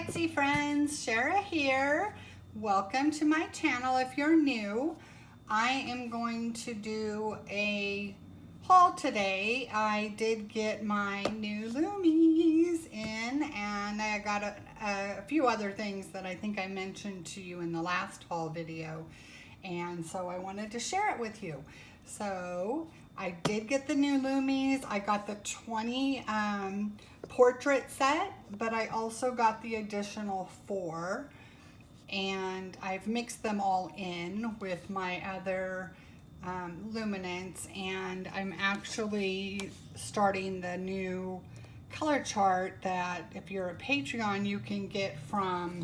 Etsy friends, Shara here. Welcome to my channel if you're new. I am going to do a haul today. I did get my new Loomies in, and I got a few other things that I think I mentioned to you in the last haul video, and so I wanted to share it with you. So I did get the new Loomies. I got the 20 portrait set, but I also got the additional 4, and I've mixed them all in with my other luminance, and I'm actually starting the new color chart that if you're a Patreon you can get from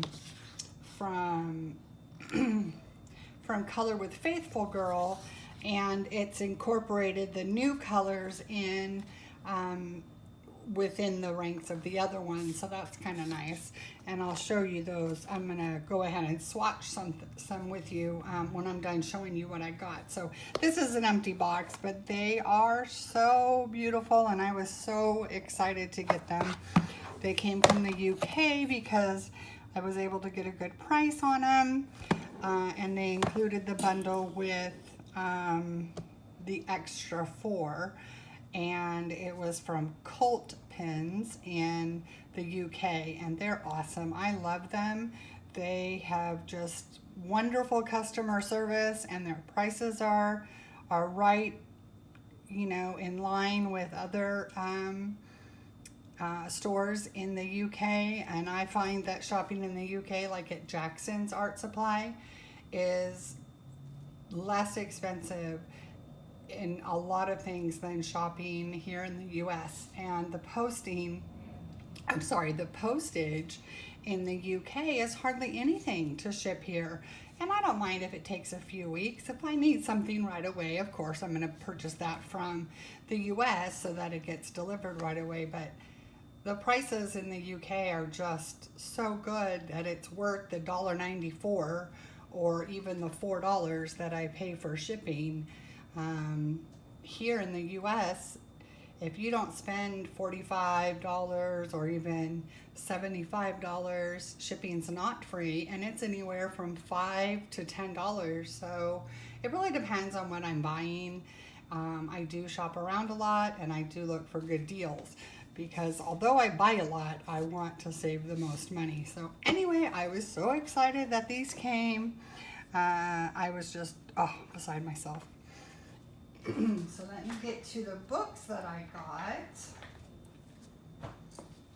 Color with Faithful Girl, and it's incorporated the new colors in within the ranks of the other ones, so that's kind of nice, and I'll show you those. I'm gonna go ahead and swatch some with you when I'm done showing you what I got. So this is an empty box, but they are so beautiful, and I was so excited to get them. They came from the UK because I was able to get a good price on them, and they included the bundle with the extra 4, and it was from Cult Pens in the UK, and they're awesome. I love them. They have just wonderful customer service, and their prices are right, you know, in line with other stores in the UK. And I find that shopping in the UK, like at Jackson's Art Supply, is less expensive in a lot of things than shopping here in the US. And the postage in the UK is hardly anything to ship here. And I don't mind if it takes a few weeks. If I need something right away, of course, I'm gonna purchase that from the US so that it gets delivered right away. But the prices in the UK are just so good that it's worth the $1.94 or even the $4 that I pay for shipping. Here in the US, if you don't spend $45 or even $75, shipping's not free, and it's anywhere from $5 to $10. So it really depends on what I'm buying. I do shop around a lot, and I do look for good deals, because although I buy a lot, I want to save the most money. So anyway, I was so excited that these came. I was just beside myself. So let me get to the books that I got.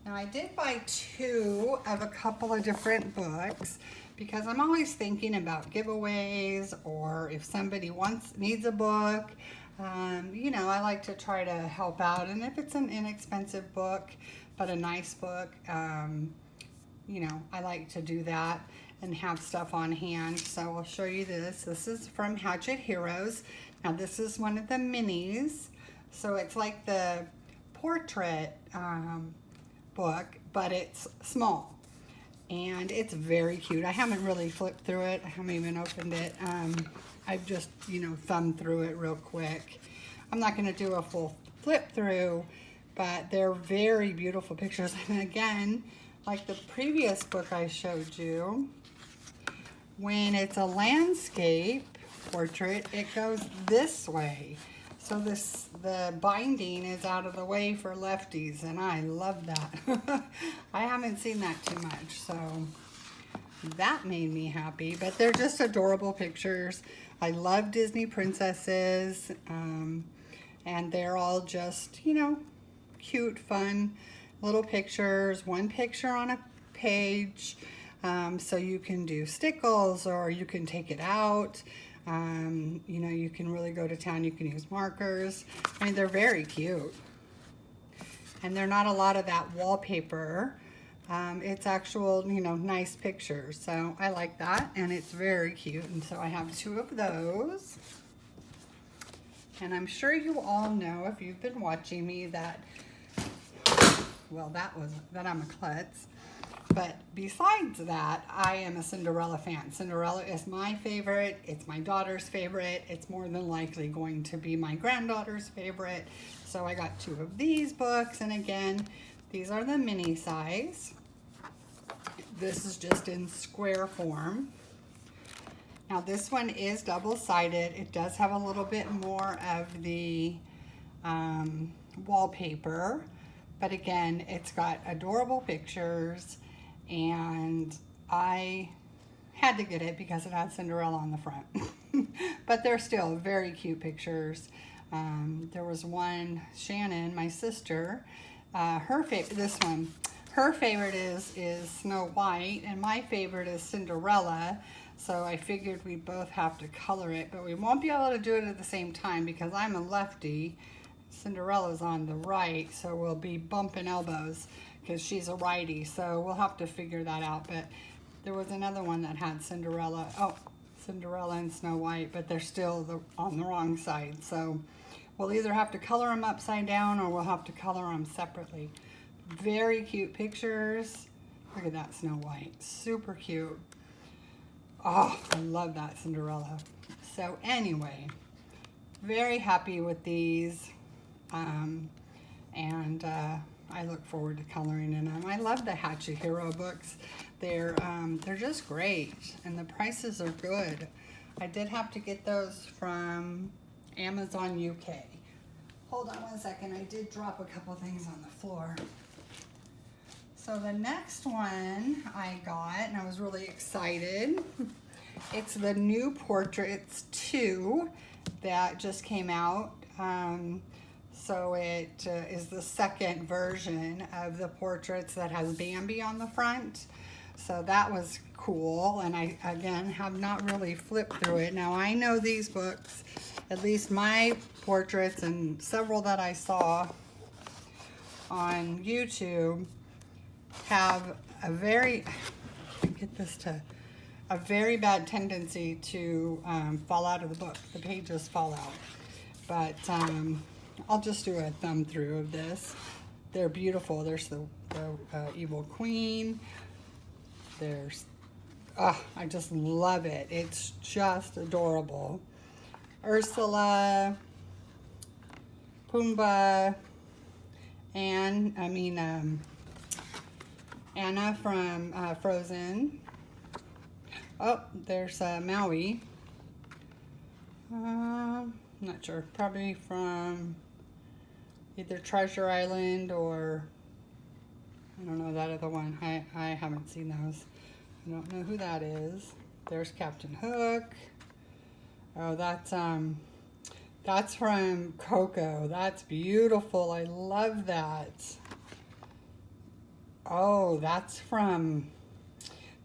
Now I did buy 2 of a couple of different books, because I'm always thinking about giveaways, or if somebody needs a book. You know, I like to try to help out, and if it's an inexpensive book but a nice book, you know, I like to do that and have stuff on hand. So I'll show you this. This is from Hatchet Heroes. Now this is one of the minis, so it's like the portrait book, but it's small, and it's very cute. I haven't really flipped through it. I haven't even opened it. I've just, you know, thumbed through it real quick. I'm not going to do a full flip through, but they're very beautiful pictures. And again, like the previous book I showed you, when it's a landscape portrait, it goes this way. So the binding is out of the way for lefties, and I love that. I haven't seen that too much, so that made me happy. But they're just adorable pictures. I love Disney princesses, and they're all just, you know, cute, fun little pictures. One picture on a page, so you can do stickles, or you can take it out. You know, you can really go to town. You can use markers. I mean, they're very cute, and they're not a lot of that wallpaper. It's actual, you know, nice pictures. So I like that, and it's very cute. And so I have 2 of those. And I'm sure you all know, if you've been watching me, that, well, that I'm a klutz. But besides that, I am a Cinderella fan. Cinderella is my favorite. It's my daughter's favorite. It's more than likely going to be my granddaughter's favorite. So I got 2 of these books. And again, these are the mini size. This is just in square form. Now this one is double-sided. It does have a little bit more of the wallpaper, but again, it's got adorable pictures, and I had to get it because it had Cinderella on the front. But they're still very cute pictures. There was one, Shannon, my sister, her favorite, this one, her favorite is Snow White, and my favorite is Cinderella. So I figured we both have to color it, but we won't be able to do it at the same time because I'm a lefty. Cinderella's on the right, so we'll be bumping elbows because she's a righty. So we'll have to figure that out. But there was another one that had Cinderella. Oh, Cinderella and Snow White, but they're still on the wrong side. So we'll either have to color them upside down or we'll have to color them separately. Very cute pictures. Look at that Snow White. Super cute. Oh, I love that Cinderella. So anyway, very happy with these. I look forward to coloring in them. I love the Hachihiro books. They're just great, and the prices are good. I did have to get those from Amazon UK. Hold on one second. I did drop a couple things on the floor. So the next one I got, and I was really excited. It's the new Portraits 2 that just came out. So it is the second version of the Portraits that has Bambi on the front. So that was cool, and I, again, have not really flipped through it. Now, I know these books, at least my Portraits and several that I saw on YouTube, have a very, a very bad tendency to fall out of the book. The pages fall out. But I'll just do a thumb through of this. They're beautiful. There's the Evil Queen. There's, I just love it. It's just adorable. Ursula, Pumbaa, and Anna from Frozen. Oh, there's Maui. Not sure. Probably from either Treasure Island or I don't know that other one. I haven't seen those. I don't know who that is. There's Captain Hook. Oh, that's from Coco. That's beautiful. I love that. Oh, that's from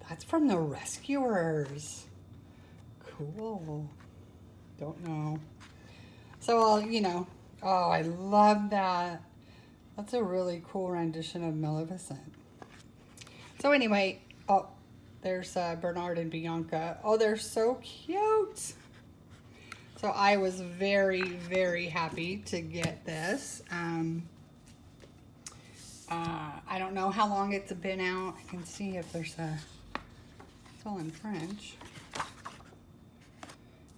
the Rescuers. Cool. Don't know. So, you know, oh, I love that. That's a really cool rendition of Maleficent. So anyway, oh, there's Bernard and Bianca. Oh, they're so cute. So I was very, very happy to get this. I don't know how long it's been out. I can see if there's it's all in French.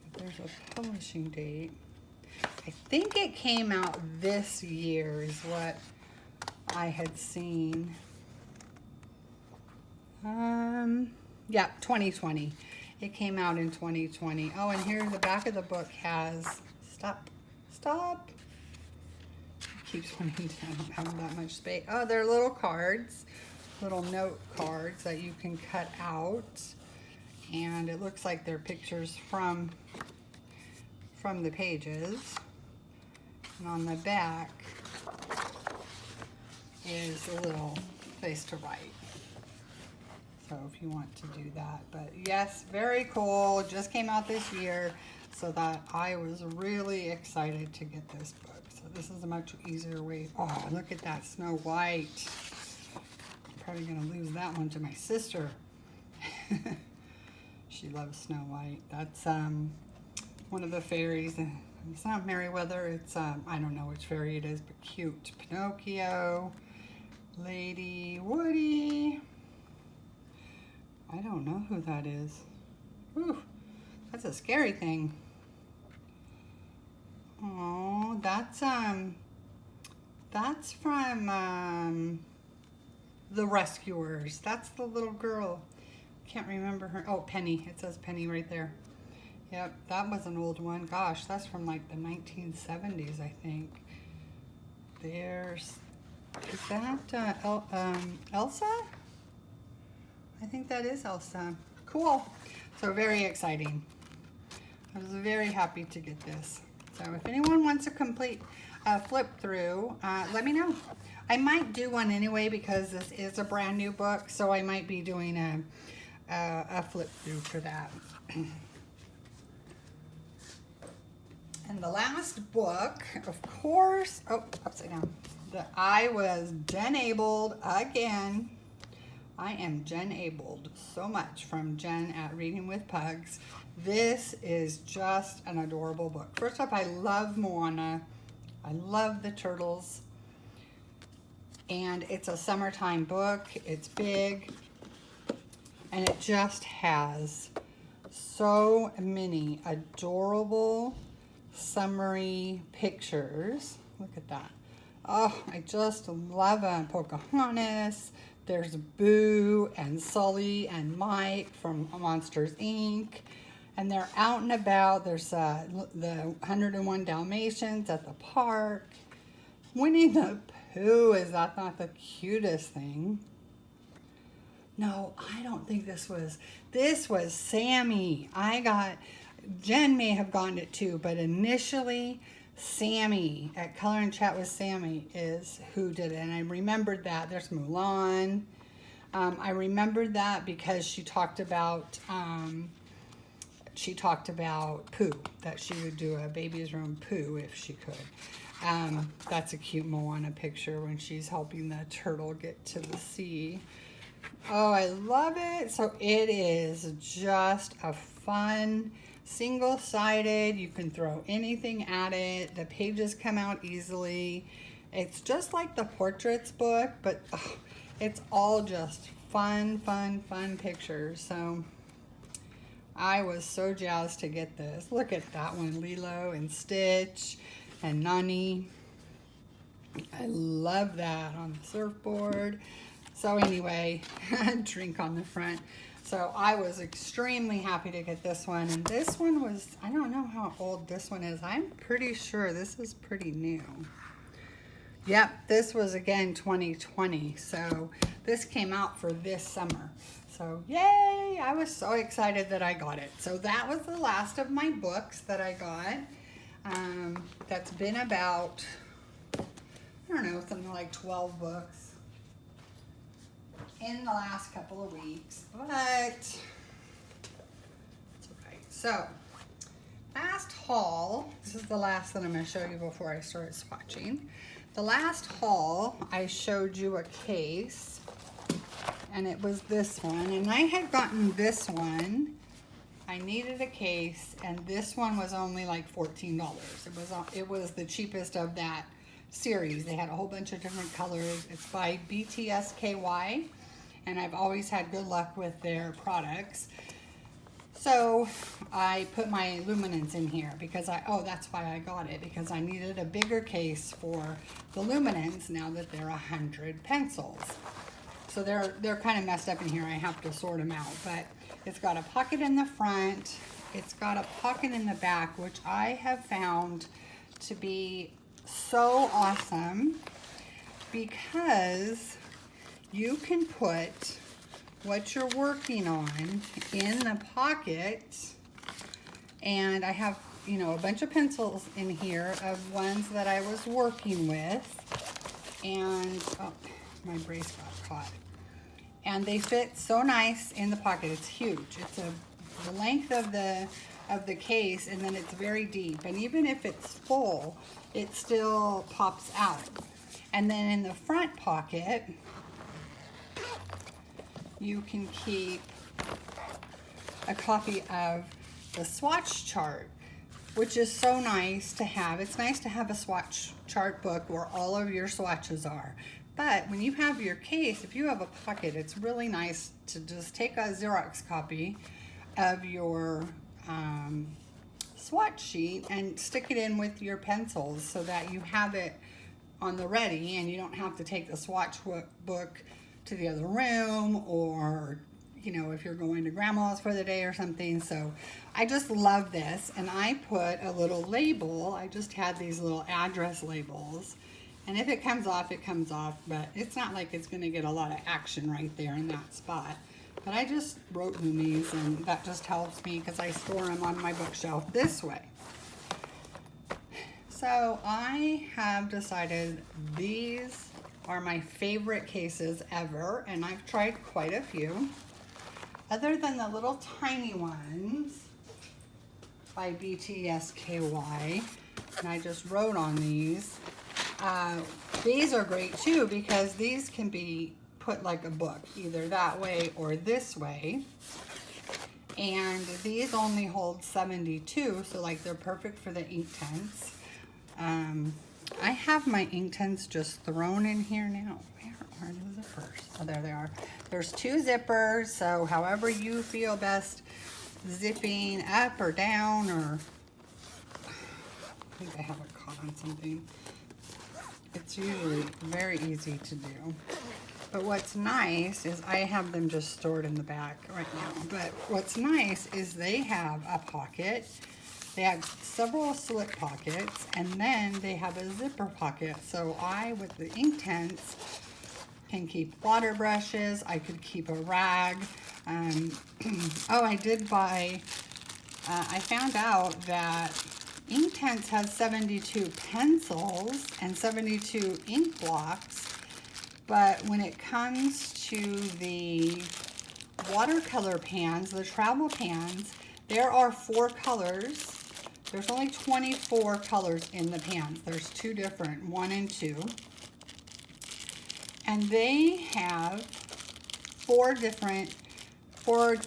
If there's a publishing date. I think it came out this year is what I had seen. Yeah, 2020. It came out in 2020. Oh, and here the back of the book has, stop. It keeps wanting to have that much space. Oh, they're little cards, little note cards that you can cut out. And it looks like they're pictures from the pages. And on the back is a little place to write. So if you want to do that. But yes, very cool. Just came out this year, so that I was really excited to get this book. So this is a much easier way. Oh, look at that Snow White. I'm probably going to lose that one to my sister. She loves Snow White. That's one of the fairies. It's not Merryweather. It's, I don't know which fairy it is, but cute. Pinocchio, Lady Woody. I don't know who that is. Ooh, that's a scary thing. Oh, that's from, The Rescuers. That's the little girl. Can't remember her. Oh, Penny. It says Penny right there. Yep, that was an old one. Gosh, that's from like the 1970s, I think. Is that Elsa? I think that is Elsa. Cool. So very exciting. I was very happy to get this. So if anyone wants a complete flip through, let me know. I might do one anyway because this is a brand new book, so I might be doing a flip through for that. And the last book, of course, oh, upside down. I was Jen-abled again. I am Jen-abled so much from Jen at Reading with Pugs. This is just an adorable book. First off, I love Moana. I love the turtles. And it's a summertime book. It's big. And it just has so many adorable summery pictures. Look at that. Oh, I just love them. Pocahontas. There's Boo and Sully and Mike from Monsters, Inc. And they're out and about. There's the 101 Dalmatians at the park. Winnie the Pooh, is that not the cutest thing? No, I don't think this was Sammy. Jen may have gotten it too, but initially Sammy at Color and Chat with Sammy is who did it. And I remembered that. There's Mulan. I remembered that because she talked about Pooh, that she would do a baby's room Pooh if she could. That's a cute Moana picture when she's helping the turtle get to the sea. Oh, I love it. So it is just a fun, single-sided. You can throw anything at it. The pages come out easily. It's just like the portraits book, but it's all just fun pictures. So I was so jazzed to get this. Look at that one, Lilo and Stitch and Nani. I love that on the surfboard. So anyway, drink on the front. So I was extremely happy to get this one. And this one was, I don't know how old this one is. I'm pretty sure this is pretty new. Yep, this was again 2020. So this came out for this summer. So yay, I was so excited that I got it. So that was the last of my books that I got. That's been about, I don't know, something like 12 books in the last couple of weeks, but it's okay. So, last haul, this is the last that I'm going to show you before I start swatching. The last haul, I showed you a case, and it was this one, and I had gotten this one. I needed a case, and this one was only like $14. It was the cheapest of that series. They had a whole bunch of different colors. It's by BTSKY. And I've always had good luck with their products. So I put my luminance in here because that's why I got it, because I needed a bigger case for the luminance now that they're 100 pencils. So they're kind of messed up in here. I have to sort them out, but it's got a pocket in the front. It's got a pocket in the back, which I have found to be so awesome because you can put what you're working on in the pocket. And I have, a bunch of pencils in here of ones that I was working with. And, oh, my brace got caught. And they fit so nice in the pocket. It's huge. It's the length of the case, and then it's very deep. And even if it's full, it still pops out. And then in the front pocket, you can keep a copy of the swatch chart, which is so nice to have. It's nice to have a swatch chart book where all of your swatches are. But when you have your case, if you have a pocket, it's really nice to just take a Xerox copy of your swatch sheet and stick it in with your pencils so that you have it on the ready and you don't have to take the swatch book to the other room, or you know, if you're going to grandma's for the day or something. So I just love this, and I put a little label. I just had these little address labels, and if it comes off, it comes off, but it's not like it's going to get a lot of action right there in that spot. But I just wrote Loomies, and that just helps me because I store them on my bookshelf this way. So I have decided these are my favorite cases ever, and I've tried quite a few. Other than the little tiny ones by BTSKY, and I just wrote on these. These are great too because these can be put like a book, either that way or this way. And these only hold 72, so like they're perfect for the Inktense. I have my Inktense just thrown in here now. Where are the zippers? Oh, there they are. There's 2 zippers, so however you feel best zipping up or down, or I think I have it caught on something. It's usually very easy to do. But what's nice is I have them just stored in the back right now. But what's nice is they have a pocket. They have several slip pockets, and then they have a zipper pocket. So I, with the Inktense, can keep water brushes. I could keep a rag. Oh, I did buy, I found out that Inktense has 72 pencils and 72 ink blocks, but when it comes to the watercolor pans, the travel pans, there are 4 colors. There's only 24 colors in the pans. There's 2 different, 1 and 2. And they have 4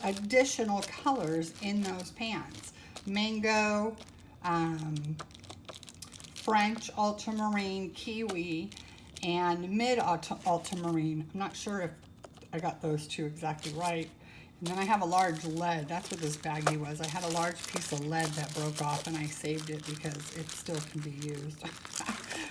additional colors in those pans. Mango, French ultramarine, kiwi, and mid ultramarine. I'm not sure if I got those 2 exactly right. And then I have a large lead. That's what this baggie was. I had a large piece of lead that broke off, and I saved it because it still can be used.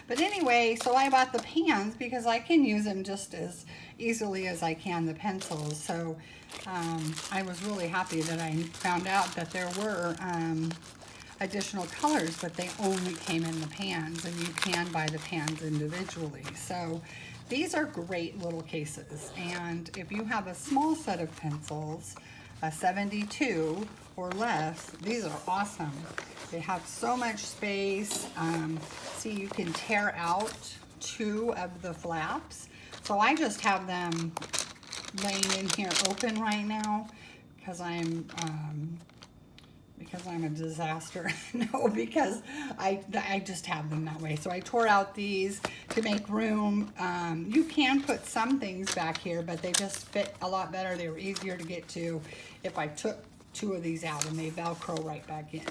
But anyway, so I bought the pans because I can use them just as easily as I can the pencils. So I was really happy that I found out that there were additional colors, but they only came in the pans, and you can buy the pans individually. So these are great little cases, and if you have a small set of pencils, a 72 or less, these are awesome. They have so much space. See, you can tear out 2 of the flaps. So I just have them laying in here open right now because I'm a disaster. No, because I just have them that way. So I tore out these to make room. You can put some things back here, but they just fit a lot better. They were easier to get to if I took 2 of these out, and they Velcro right back in.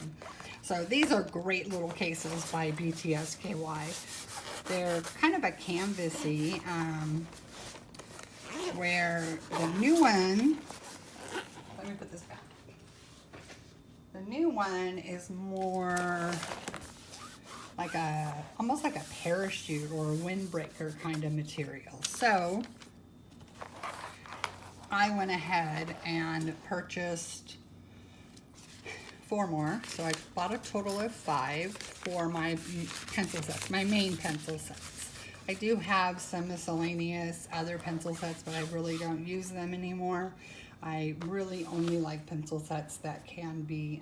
So these are great little cases by BTSKY. They're kind of a canvasy, where the new one, let me put this back. The new one is more like almost like a parachute or a windbreaker kind of material. So I went ahead and purchased 4 more. So I bought a total of 5 for my pencil sets, my main pencil sets. I do have some miscellaneous other pencil sets, but I really don't use them anymore. I really only like pencil sets that can be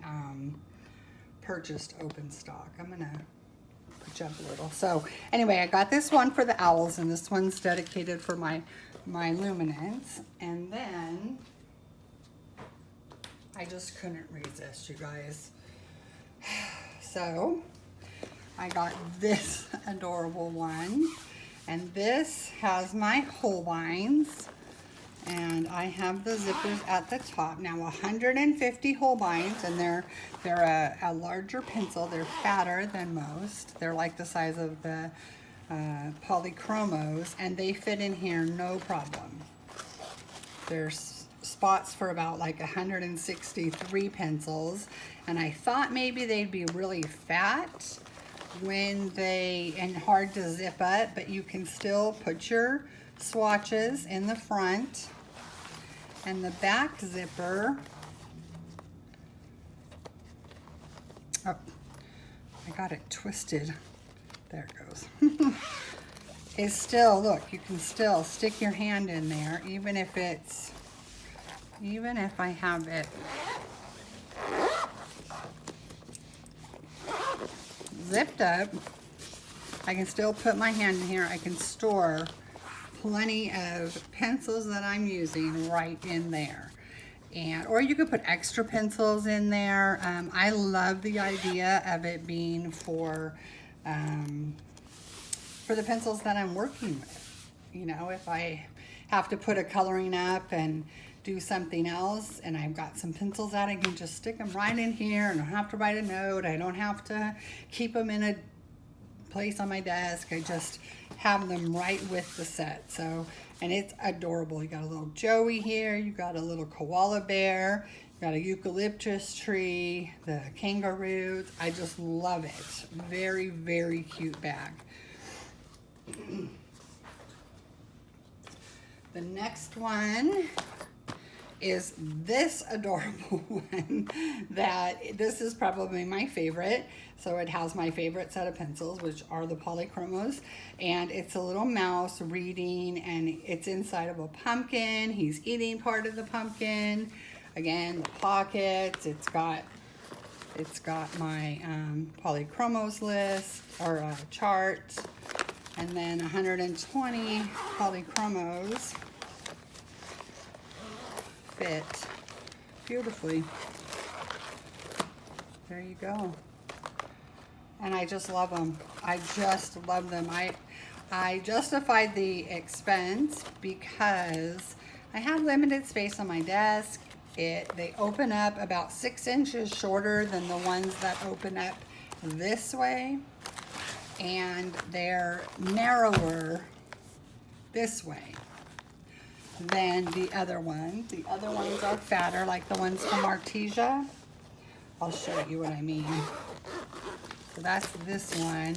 purchased open stock. I'm gonna put you up a little. So anyway, I got this one for the owls, and this one's dedicated for my luminance. And then I just couldn't resist, you guys. So I got this adorable one, and this has my Holbeins. And I have the zippers at the top. Now 150 Holbeins, and they're a larger pencil. They're fatter than most. They're like the size of the polychromos, and they fit in here no problem. There's spots for about like 163 pencils, and I thought maybe they'd be really fat and hard to zip up, but you can still put your swatches in the front, and the back zipper, oh, I got it twisted. There it goes. Is still, look, you can still stick your hand in there, even if I have it zipped up, I can still put my hand in here. I can store plenty of pencils that I'm using right in there. Or you could put extra pencils in there. I love the idea of it being for the pencils that I'm working with. You know, if I have to put a coloring up and do something else and I've got some pencils out, I can just stick them right in here and I don't have to write a note. I don't have to keep them in a place on my desk. I just have them right with the set. So, and it's adorable. You got a little Joey here, you got a little koala bear, you got a eucalyptus tree, the kangaroos. I just love it. Very, very cute bag. The next one is this adorable one that this is probably my favorite. So it has my favorite set of pencils, which are the polychromos, and it's a little mouse reading, and it's inside of a pumpkin. He's eating part of the pumpkin. Again, the pockets, it's got my polychromos list or chart, and then 120 polychromos fit beautifully. There you go. And I just love them. I just love them. I justified the expense because I have limited space on my desk. They open up about 6 inches shorter than the ones that open up this way, and they're narrower this way than the other ones. The other ones are fatter, like the ones from Artesia. I'll show you what I mean. So that's this one.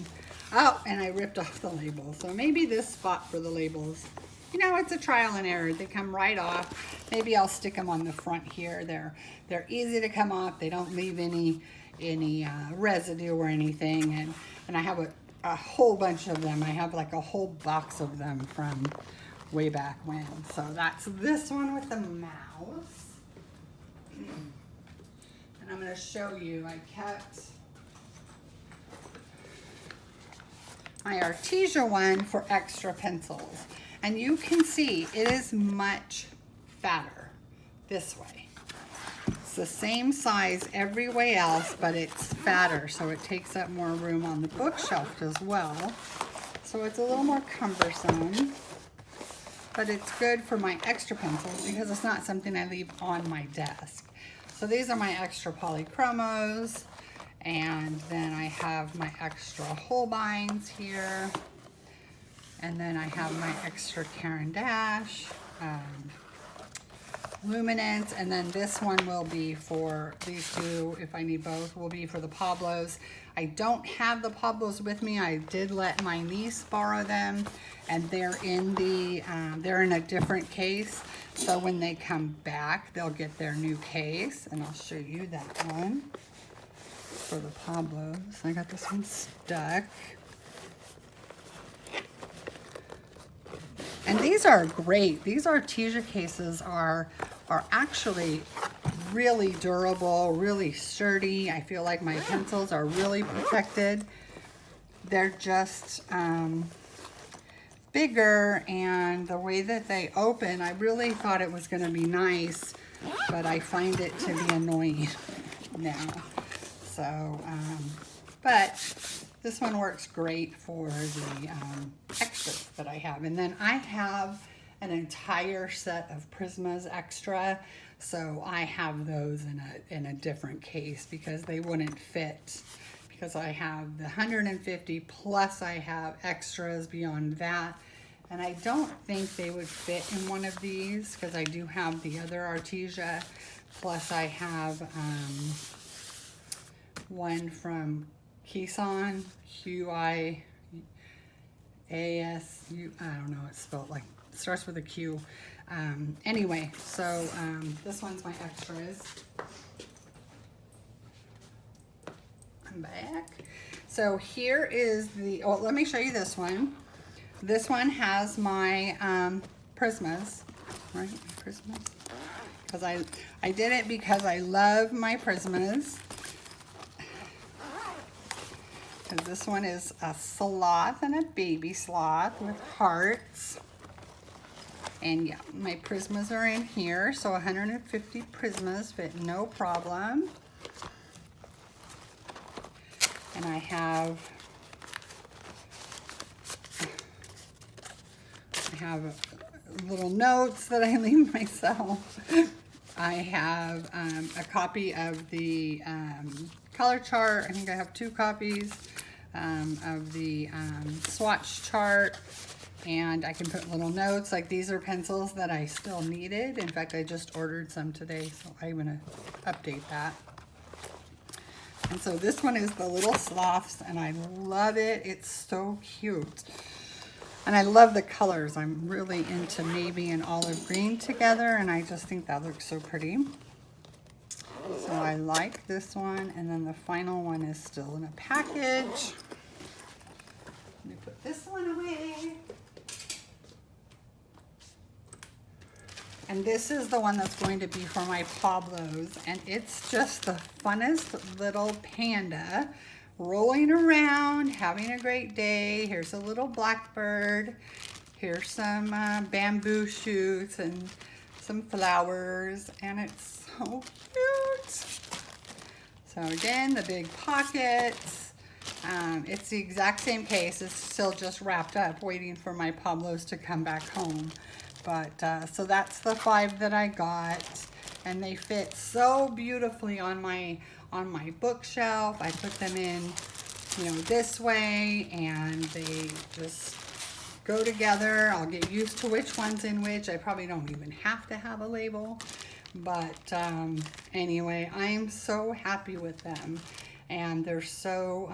Oh, and I ripped off the label. So maybe this spot for the labels, you know, it's a trial and error. They come right off. Maybe I'll stick them on the front here. They're easy to come off. They don't leave any residue or anything. And I have a whole bunch of them. I have like a whole box of them from way back when. So that's this one with the mouse. And I'm going to show you, I kept my Artesia one for extra pencils. And you can see it is much fatter this way. It's the same size every way else, but it's fatter, so it takes up more room on the bookshelf as well. So it's a little more cumbersome, but it's good for my extra pencils because it's not something I leave on my desk. So these are my extra polychromos, and then I have my extra Holbeins here, and then I have my extra Caran d'Ache, Luminance, and then this one will be for these two, if I need both, will be for the Pablos. I don't have the Pablos with me. I did let my niece borrow them, and they're in a different case. So when they come back, they'll get their new case, and I'll show you that one for the Pablos. I got this one stuck. And these are great. These Artesia cases are actually really durable, really sturdy. I feel like my pencils are really protected. They're just bigger, and the way that they open, I really thought it was going to be nice, but I find it to be annoying now. So, but this one works great for the extras that I have. And then I have an entire set of Prismas extra, so I have those in a different case because they wouldn't fit, because I have the 150 plus I have extras beyond that, and I don't think they would fit in one of these because I do have the other Artesia, plus I have one from Quison, Q-I-A-S-U, I don't know, it's spelled like starts with a Q. Anyway, so this one's my extras. I'm back. So here is the, oh, let me show you this one. This one has my Prismas, right? Prismas. Because I did it because I love my Prismas. Because this one is a sloth and a baby sloth with hearts. And yeah, my Prismas are in here. So 150 Prismas fit no problem. And I have little notes that I leave myself. I have a copy of the color chart. I think I have 2 copies of the swatch chart. And I can put little notes, like these are pencils that I still needed. In fact, I just ordered some today, so I'm gonna update that. And so this one is the little sloths, and I love it. It's so cute. And I love the colors. I'm really into navy and olive green together, and I just think that looks so pretty. So I like this one, and then the final one is still in a package. Let me put this one away. And this is the one that's going to be for my Pablos, and it's just the funnest little panda rolling around, having a great day. Here's a little blackbird. Here's some bamboo shoots and some flowers, and it's so cute. So again, the big pockets. It's the exact same case. It's still just wrapped up, waiting for my Pablos to come back home. But so that's the 5 that I got, and they fit so beautifully on my bookshelf. I put them in, you know, this way, and they just go together. I'll get used to which one's in which. I probably don't even have to have a label, but anyway, I am so happy with them, and they're so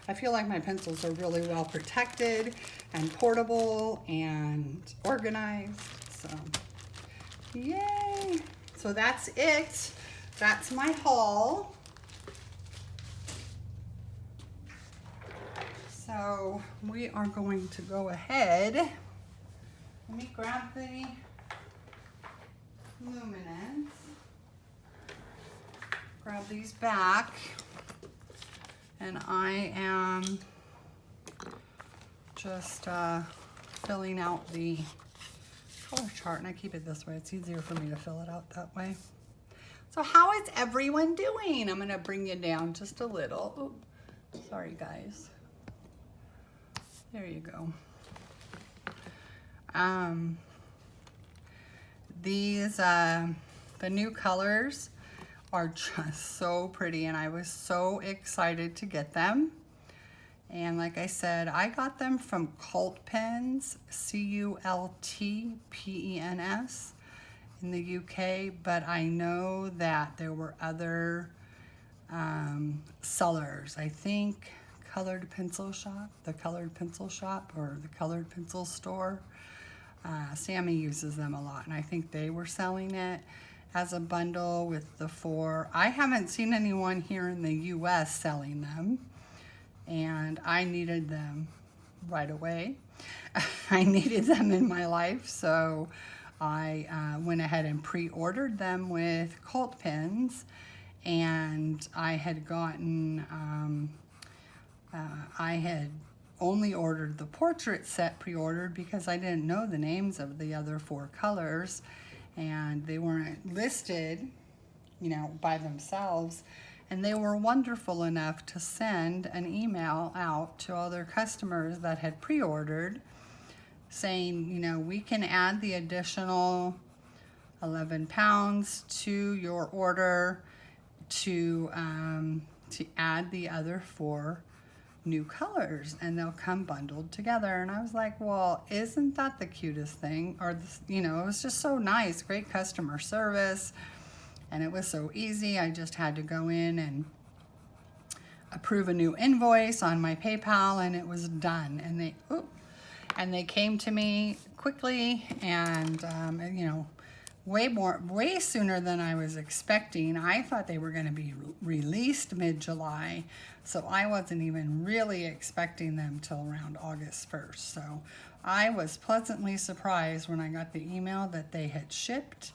I feel like my pencils are really well protected and portable and organized. So yay. So that's it. That's my haul. So we are going to go ahead. Let me grab the luminance. Grab these back. And I am just filling out the color chart, and I keep it this way. It's easier for me to fill it out that way. So how is everyone doing? I'm gonna bring you down just a little. Ooh, sorry guys. There you go. These, the new colors are just so pretty, and I was so excited to get them. And like I said, I got them from Cult Pens, C-U-L-T-P-E-N-S in the UK, but I know that there were other sellers. I think Colored Pencil Shop, the Colored Pencil Shop, or the Colored Pencil Store. Sammy uses them a lot, and I think they were selling it as a bundle with the 4. I haven't seen anyone here in the US selling them, and I needed them right away. I needed them in my life, so I went ahead and pre-ordered them with Cult Pens, and I had gotten, I had only ordered the portrait set pre-ordered because I didn't know the names of the other 4 colors, and they weren't listed, you know, by themselves. And they were wonderful enough to send an email out to all their customers that had pre-ordered saying, you know, we can add the additional 11 pounds to your order to add the other 4 new colors, and they'll come bundled together. And I was like, well, isn't that the cutest thing? Or this, you know, it was just so nice, great customer service, and it was so easy. I just had to go in and approve a new invoice on my PayPal, and it was done. And they came to me quickly, and you know, way sooner than I was expecting. I thought they were going to be released mid-July, so I wasn't even really expecting them till around August 1st. So I was pleasantly surprised when I got the email that they had shipped,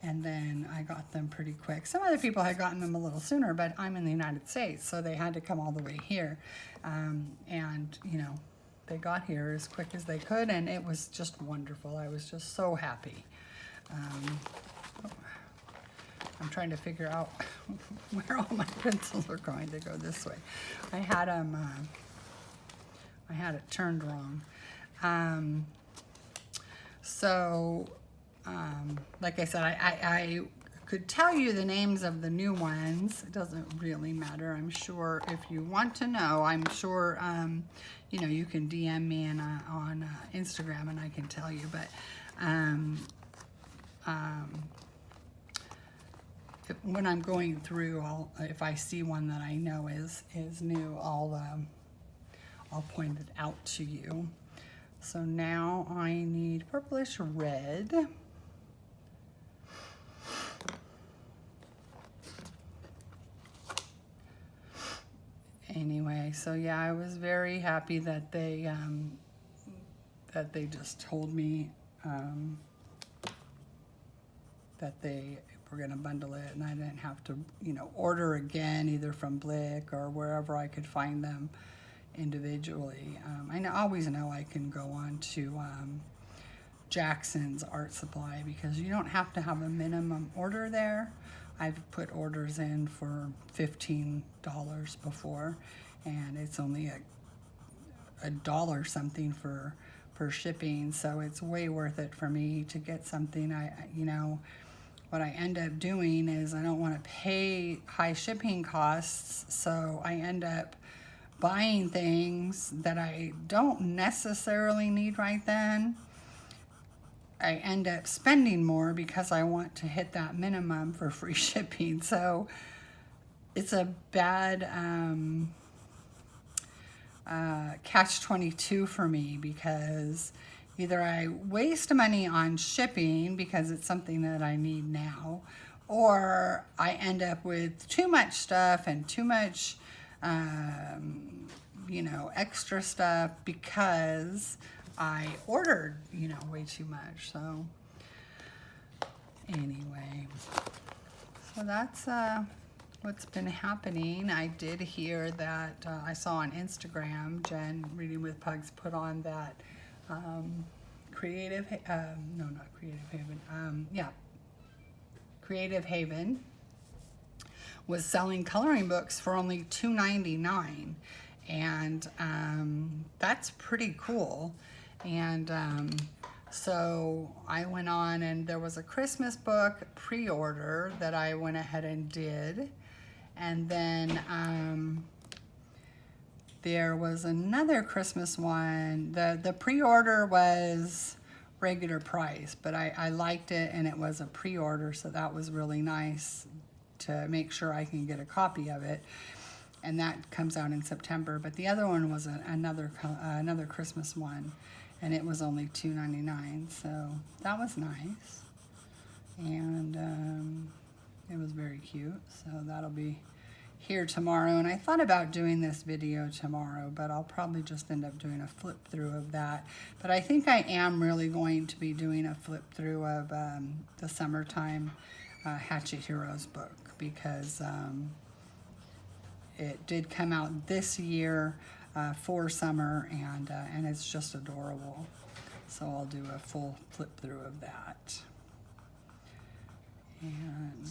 and then I got them pretty quick. Some other people had gotten them a little sooner, but I'm in the United States, so they had to come all the way here. And, you know, they got here as quick as they could, and it was just wonderful. I was just so happy. I'm trying to figure out where all my pencils are going to go this way. I had them, I had it turned wrong. Like I said, I could tell you the names of the new ones. It doesn't really matter. I'm sure if you want to know, I'm sure, you know, you can DM me on Instagram and I can tell you. But when I'm going through, if I see one that I know is new, I'll point it out to you. So now I need purplish red. Anyway, so yeah, I was very happy that they just told me that they were going to bundle it, and I didn't have to, you know, order again either from Blick or wherever I could find them individually. I always know I can go on to Jackson's Art Supply, because you don't have to have a minimum order there. I've put orders in for $15 before, and it's only a dollar something for shipping, so it's way worth it for me to get something. You know, what I end up doing is I don't want to pay high shipping costs, so I end up buying things that I don't necessarily need right then. I end up spending more because I want to hit that minimum for free shipping. So it's a bad catch-22 for me, because either I waste money on shipping because it's something that I need now, or I end up with too much stuff and too much you know, extra stuff because I ordered, you know, way too much. So anyway, so that's what's been happening. I did hear that I saw on Instagram, Jen Reading with Pugs put on that Creative Haven was selling coloring books for only $2.99, and that's pretty cool. And so I went on, and there was a Christmas book pre-order that I went ahead and did, and then there was another Christmas one. The pre-order was regular price, but I liked it, and it was a pre-order, so that was really nice to make sure I can get a copy of it. And that comes out in September. But the other one was another Christmas one, and it was only $2.99, so that was nice. And it was very cute, so that'll be here tomorrow. And I thought about doing this video tomorrow, but I'll probably just end up doing a flip through of that. But I think I am really going to be doing a flip through of the Summertime Hatchet Heroes book, because it did come out this year for summer, and it's just adorable. So I'll do a full flip through of that. And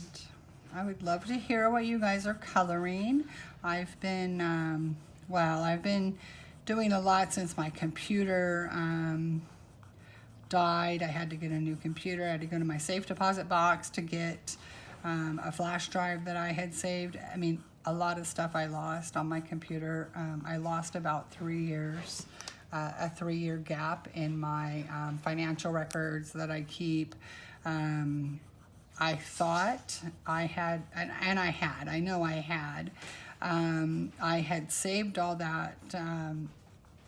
I would love to hear what you guys are coloring. I've been, well, I've been doing a lot since my computer died. I had to get a new computer. I had to go to my safe deposit box to get a flash drive that I had saved. I mean, a lot of stuff I lost on my computer. I lost about 3 years, a 3-year gap in my financial records that I keep. I thought I had, and I know I had saved all that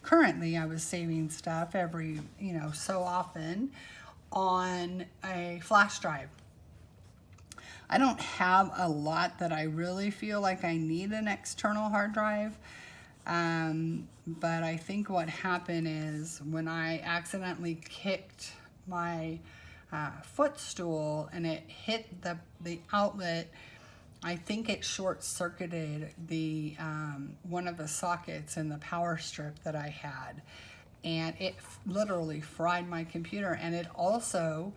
currently I was saving stuff every, so often on a flash drive. I don't have a lot that I really feel like I need an external hard drive. But I think what happened is when I accidentally kicked my footstool and it hit the outlet, I think it short-circuited the one of the sockets in the power strip that I had, and it literally fried my computer. And it also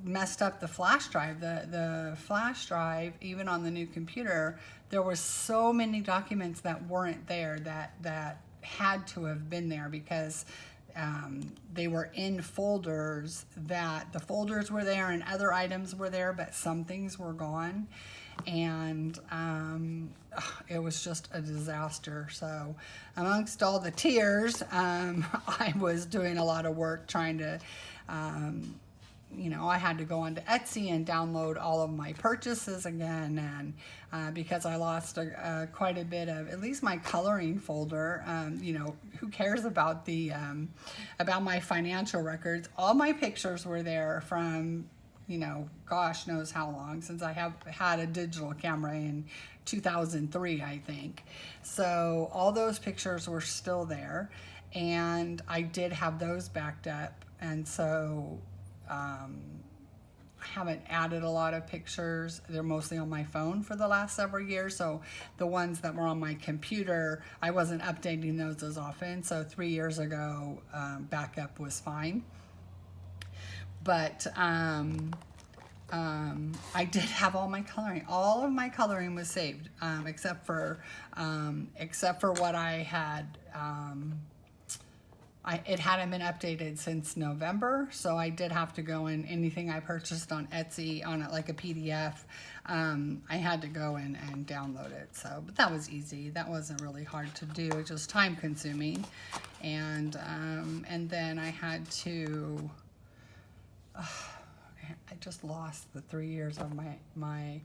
messed up the flash drive. The flash drive, even on the new computer, there were so many documents that weren't there that had to have been there because they were in folders, that the folders were there and other items were there, but some things were gone. And it was just a disaster. So amongst all the tears, I was doing a lot of work trying to I had to go onto Etsy and download all of my purchases again, and because I lost quite a bit of at least my coloring folder. Who cares about about my financial records? All my pictures were there from gosh knows how long, since I have had a digital camera in 2003, I think. So all those pictures were still there, and I did have those backed up, and so I haven't added a lot of pictures. They're mostly on my phone for the last several years. So the ones that were on my computer, I wasn't updating those as often. So 3 years ago, backup was fine. But I did have all my coloring. All of my coloring was saved, except for what I had. It hadn't been updated since November, so I did have to go in. Anything I purchased on Etsy on like a PDF, I had to go in and download it. So, but that was easy. That wasn't really hard to do. It was just time consuming, and then I had to. I just lost the 3 years of my.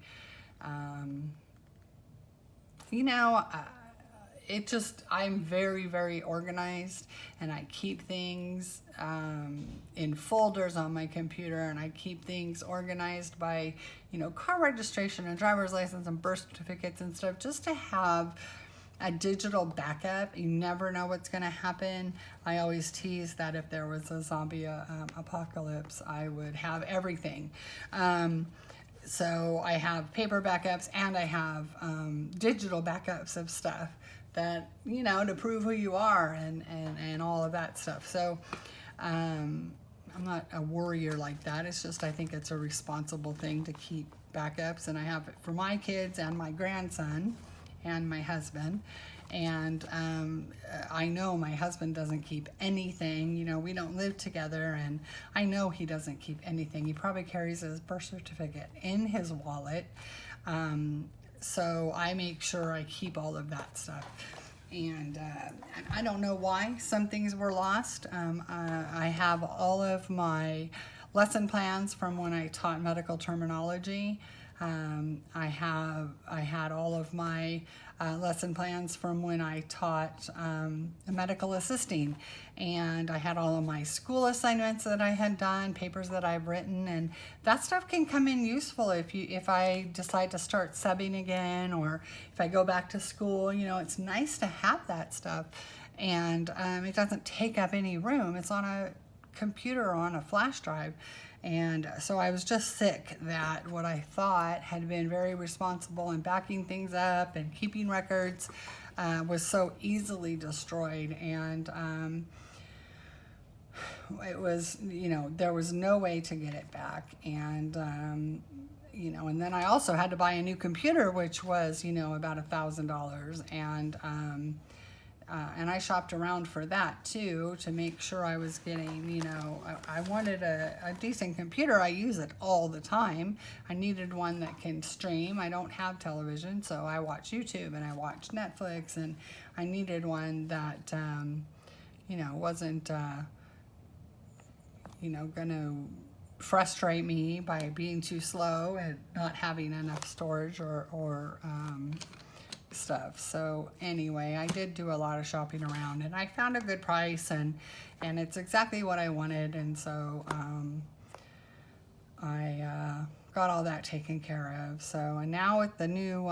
I'm very, very organized, and I keep things in folders on my computer, and I keep things organized by, car registration and driver's license and birth certificates and stuff, just to have a digital backup. You never know what's going to happen. I always tease that if there was a zombie apocalypse, I would have everything. So I have paper backups and I have digital backups of stuff that, to prove who you are and all of that stuff. So I'm not a worrier like that. It's just, I think it's a responsible thing to keep backups, and I have it for my kids and my grandson and my husband. And I know my husband doesn't keep anything. We don't live together, and I know he doesn't keep anything. He probably carries his birth certificate in his wallet. So I make sure I keep all of that stuff. And I don't know why some things were lost. I have all of my lesson plans from when I taught medical terminology. I had all of my lesson plans from when I taught medical assisting, and I had all of my school assignments that I had done, papers that I've written, and that stuff can come in useful if I decide to start subbing again, or if I go back to school. It's nice to have that stuff, and it doesn't take up any room. It's on a computer or on a flash drive. And so I was just sick that what I thought had been very responsible in backing things up and keeping records was so easily destroyed. And it was, there was no way to get it back. And, and then I also had to buy a new computer, which was, about $1,000. And I shopped around for that too, to make sure I was getting, I wanted a decent computer. I use it all the time. I needed one that can stream. I don't have television, so I watch YouTube and I watch Netflix, and I needed one that, wasn't, going to frustrate me by being too slow and not having enough storage or stuff. So anyway, I did do a lot of shopping around, and I found a good price, and it's exactly what I wanted. And so I got all that taken care of. So, and now with the new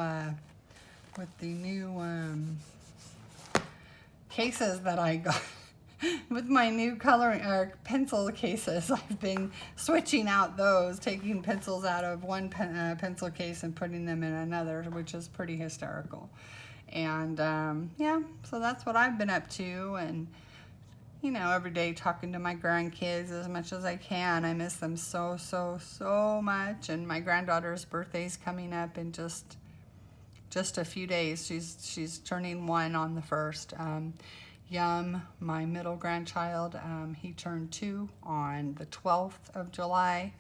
cases that I got, with my new coloring pencil cases, I've been switching out those, taking pencils out of one pencil case and putting them in another, which is pretty hysterical. And yeah, so that's what I've been up to. And you know, every day talking to my grandkids as much as I can. I miss them so much. And my granddaughter's birthday's coming up in just a few days. She's turning 1 on the 1st. Yum, my middle grandchild, he turned 2 on the 12th of July.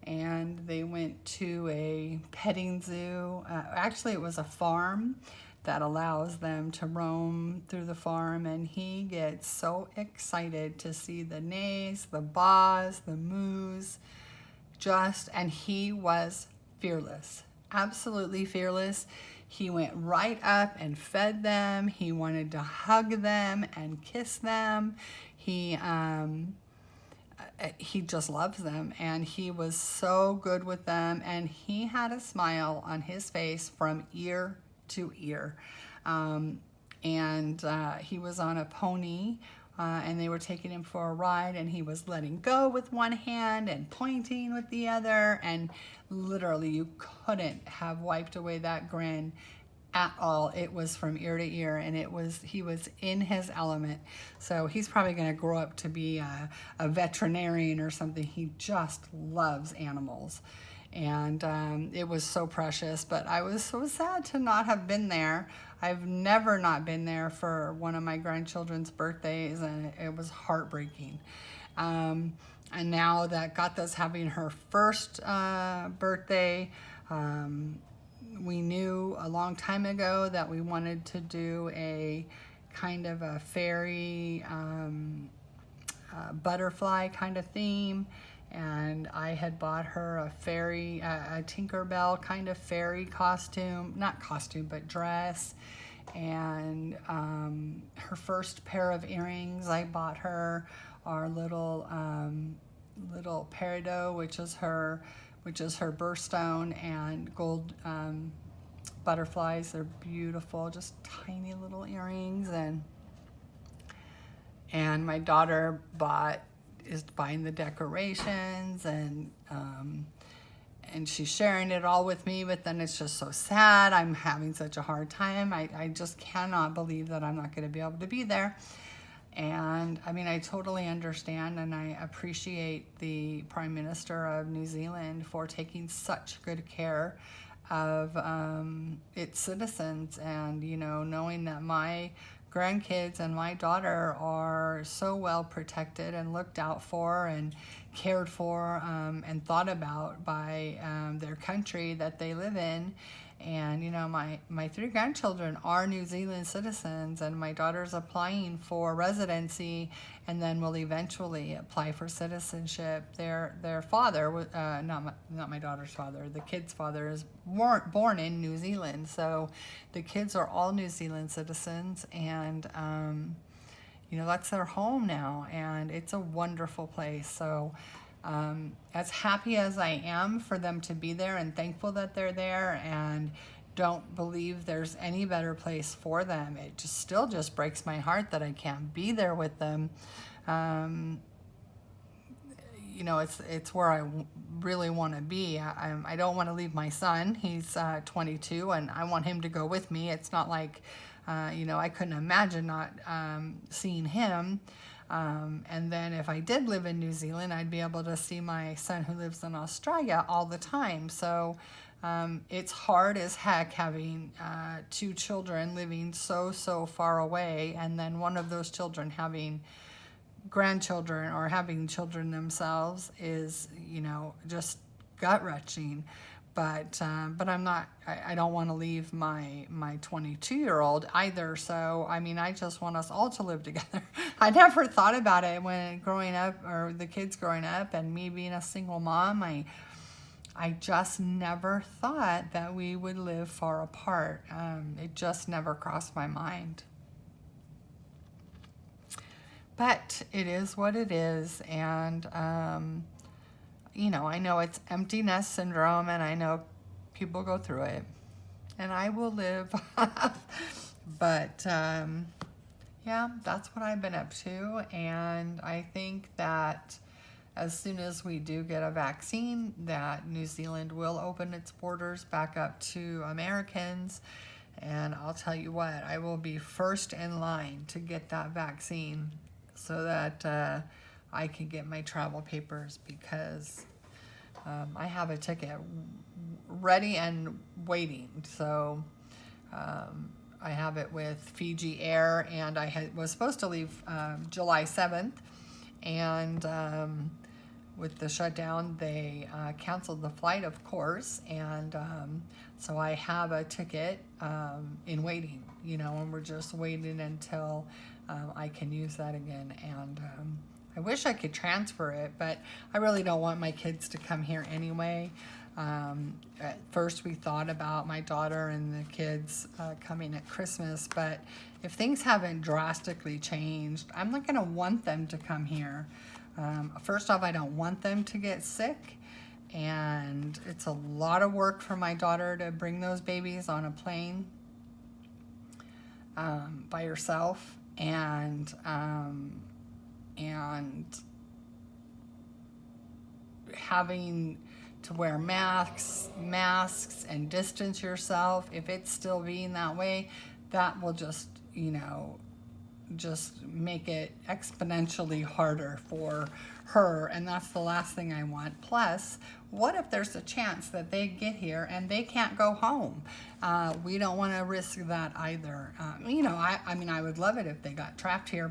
And they went to a petting zoo. Actually, it was a farm that allows them to roam through the farm, and he gets so excited to see the nays, the baas, the moos, and he was fearless, absolutely fearless. He went right up and fed them. He wanted to hug them and kiss them. He just loves them, and he was so good with them, and he had a smile on his face from ear to ear. He was on a pony, and they were taking him for a ride, and he was letting go with one hand and pointing with the other, and literally you couldn't have wiped away that grin at all. It was from ear to ear, and he was in his element. So he's probably going to grow up to be a veterinarian or something. He just loves animals. And it was so precious, but I was so sad to not have been there. I've never not been there for one of my grandchildren's birthdays, and it was heartbreaking. And now that Gata's having her first birthday, we knew a long time ago that we wanted to do a kind of a fairy butterfly kind of theme. And I had bought her a fairy, a Tinkerbell kind of fairy costume, not costume, but dress. And her first pair of earrings I bought her are little peridot, which is her birthstone, and gold butterflies. They're beautiful, just tiny little earrings. And my daughter is buying the decorations, and she's sharing it all with me, but then it's just so sad. I'm having such a hard time. I just cannot believe that I'm not going to be able to be there. And I mean, I totally understand, and I appreciate the Prime Minister of New Zealand for taking such good care of its citizens, and you know, knowing that my grandkids and my daughter are so well protected and looked out for and cared for and thought about by their country that they live in. And you know, my 3 grandchildren are New Zealand citizens, and my daughter's applying for residency and then will eventually apply for citizenship. Their father, not my daughter's father, the kid's father is born in New Zealand. So the kids are all New Zealand citizens, and you know, that's their home now, and it's a wonderful place. So as happy as I am for them to be there and thankful that they're there, and don't believe there's any better place for them, it still breaks my heart that I can't be there with them. You know, it's where I really want to be. I don't want to leave my son. He's 22, and I want him to go with me. It's not like, you know, I couldn't imagine not seeing him. And then if I did live in New Zealand, I'd be able to see my son who lives in Australia all the time. So it's hard as heck having 2 children living so far away, and then one of those children having grandchildren or having children themselves is, you know, just gut-wrenching. But I'm not, I don't want to leave my 22-year-old either. So, I mean, I just want us all to live together. I never thought about it when growing up, or the kids growing up, and me being a single mom. I just never thought that we would live far apart. It just never crossed my mind. But it is what it is, and you know, I know it's empty nest syndrome, and I know people go through it, and I will live. But yeah, that's what I've been up to, and I think that as soon as we do get a vaccine, that New Zealand will open its borders back up to Americans. And I'll tell you what, I will be first in line to get that vaccine so that I can get my travel papers, because I have a ticket ready and waiting. So I have it with Fiji Air, and I was supposed to leave July 7th, and with the shutdown, they canceled the flight, of course, and so I have a ticket in waiting, you know, and we're just waiting until I can use that again. And I wish I could transfer it, but I really don't want my kids to come here anyway. At first we thought about my daughter and the kids coming at Christmas, but if things haven't drastically changed, I'm not going to want them to come here. First off, I don't want them to get sick, and it's a lot of work for my daughter to bring those babies on a plane by herself, and having to wear masks and distance yourself. If it's still being that way, that will just, you know, just make it exponentially harder for her, and that's the last thing I want. Plus, what if there's a chance that they get here and they can't go home? We don't want to risk that either. You know, I mean, I would love it if they got trapped here,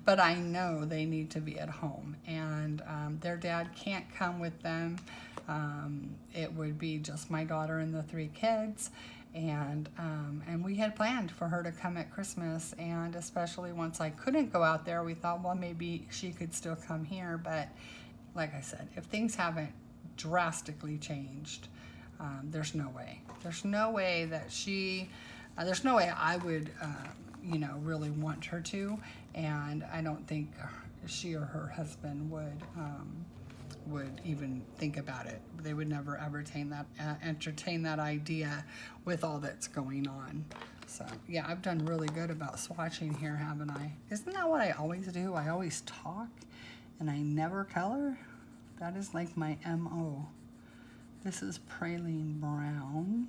but I know they need to be at home, and their dad can't come with them. It would be just my daughter and the 3 kids. And we had planned for her to come at Christmas, and especially once I couldn't go out there, we thought, well, maybe she could still come here. But like I said, if things haven't drastically changed, there's no way. There's no way that there's no way I would, you know, really want her to, and I don't think she or her husband would even think about it. They would never entertain that idea with all that's going on. So yeah, I've done really good about swatching here, haven't I? Isn't that what I always do? I always talk and I never color. That is like my MO. This is praline brown.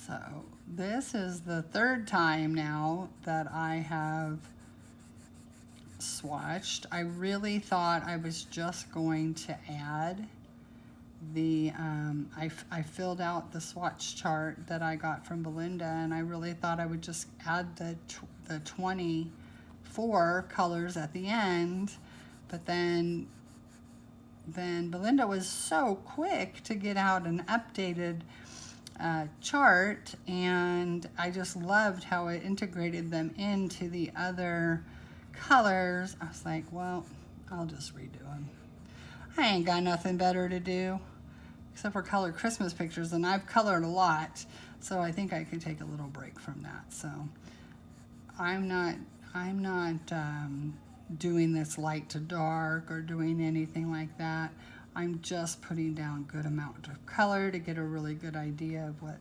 So this is the 3rd time now that I have swatched. I really thought I was just going to add the I filled out the swatch chart that I got from Belinda, and I really thought I would just add the 24 colors at the end, but then Belinda was so quick to get out an updated chart, and I just loved how it integrated them into the other colors. I was like, well, I'll just redo them. I ain't got nothing better to do except for color Christmas pictures, and I've colored a lot, so I think I could take a little break from that. So I'm not doing this light to dark or doing anything like that. I'm just putting down good amount of color to get a really good idea of what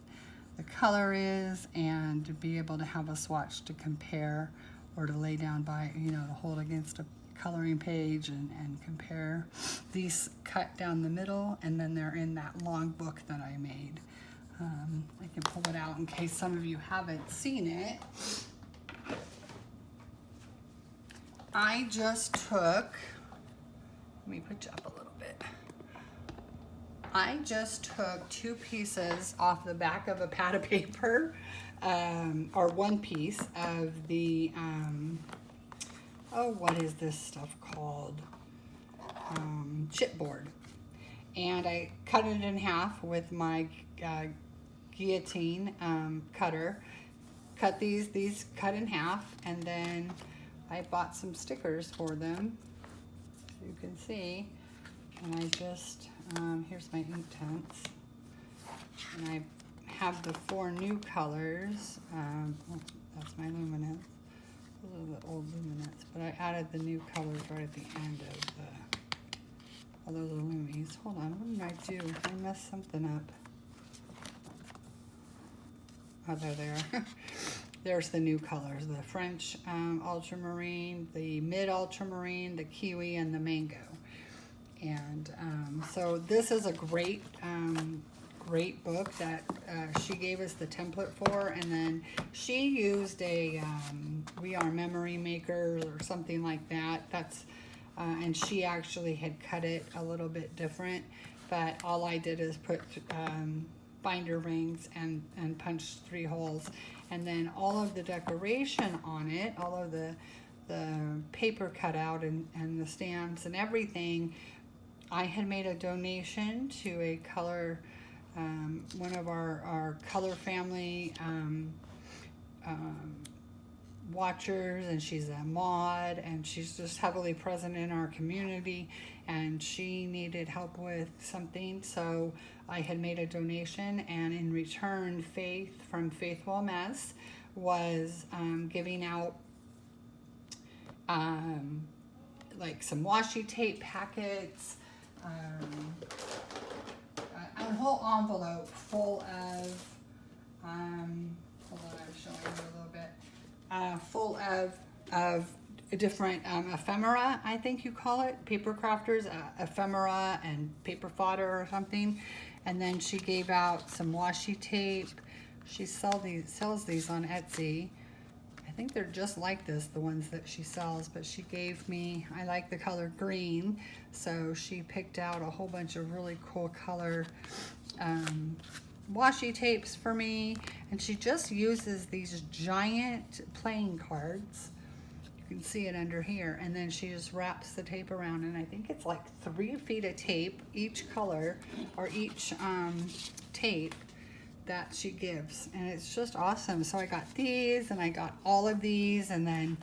the color is, and to be able to have a swatch to compare or to lay down by, you know, to hold against a coloring page and compare. These cut down the middle, and then they're in that long book that I made. I can pull it out in case some of you haven't seen it. I just took, let me put you up a little bit. I just took 2 pieces off the back of a pad of paper, or 1 piece of the, oh, what is this stuff called? Chipboard. And I cut it in half with my guillotine cutter. Cut these cut in half, and then I bought some stickers for them, so you can see. And I just Here's my Inktense. And I have the 4 new colors. That's my luminance. Those are the old luminance, but I added the new colors right at the end of those are lumies. Hold on, what did I do? I messed something up. Oh, there they are. There's the new colors, the French ultramarine, the mid ultramarine, the kiwi, and the mango. And so this is a great great book that she gave us the template for, and then she used a We Are Memory Makers or something like that. That's and she actually had cut it a little bit different, but all I did is put binder rings and punched 3 holes, and then all of the decoration on it, all of the paper cutout and the stamps and everything, I had made a donation to a color, one of our color family watchers, and she's a mod, and she's just heavily present in our community, and she needed help with something, so I had made a donation, and in return, Faith from Faithful Mess was giving out like some washi tape packets, a whole envelope full of hold on, I'm showing you a little bit, full of different ephemera, I think you call it, paper crafters, ephemera and paper fodder or something. And then she gave out some washi tape. She sells these on Etsy. I think they're just like this, the ones that she sells, but she gave me, I like the color green, so she picked out a whole bunch of really cool color washi tapes for me, and she just uses these giant playing cards. You can see it under here, and then she just wraps the tape around, and I think it's like 3 feet of tape, each color, or each tape that she gives, and it's just awesome. So I got these, and I got all of these, and then